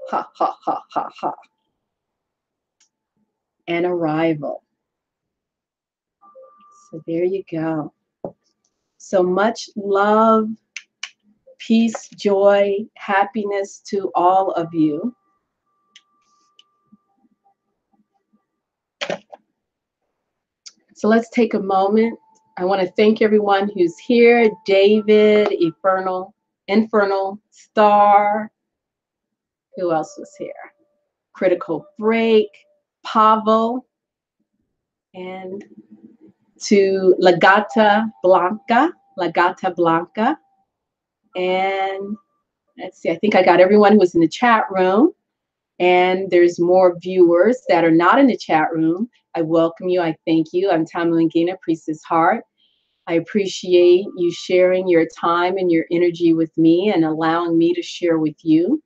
A: ha, ha, ha, ha, ha, and arrival. So there you go. So much love, peace, joy, happiness to all of you. So let's take a moment. I want to thank everyone who's here. David, Infernal, Star. Who else was here? Critical Break, Pavel, and to Lagata Blanca. And let's see, I think I got everyone who was in the chat room. And there's more viewers that are not in the chat room. I welcome you. I thank you. I'm Tamalangina, Priestess Heart. I appreciate you sharing your time and your energy with me and allowing me to share with you.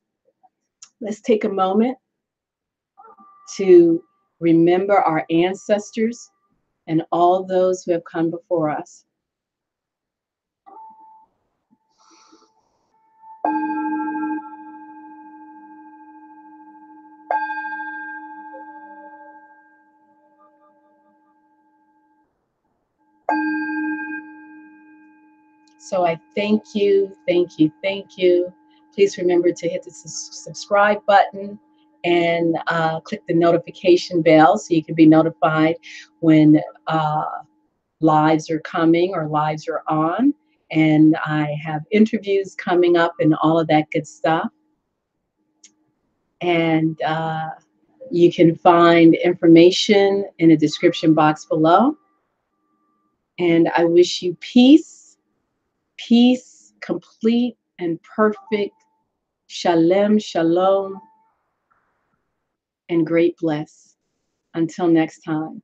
A: Let's take a moment to remember our ancestors and all those who have come before us. So I thank you, thank you, thank you. Please remember to hit the subscribe button and click the notification bell so you can be notified when lives are coming or lives are on. And I have interviews coming up and all of that good stuff. And you can find information in the description box below. And I wish you peace, complete and perfect, shalom, shalom, and great bliss. Until next time.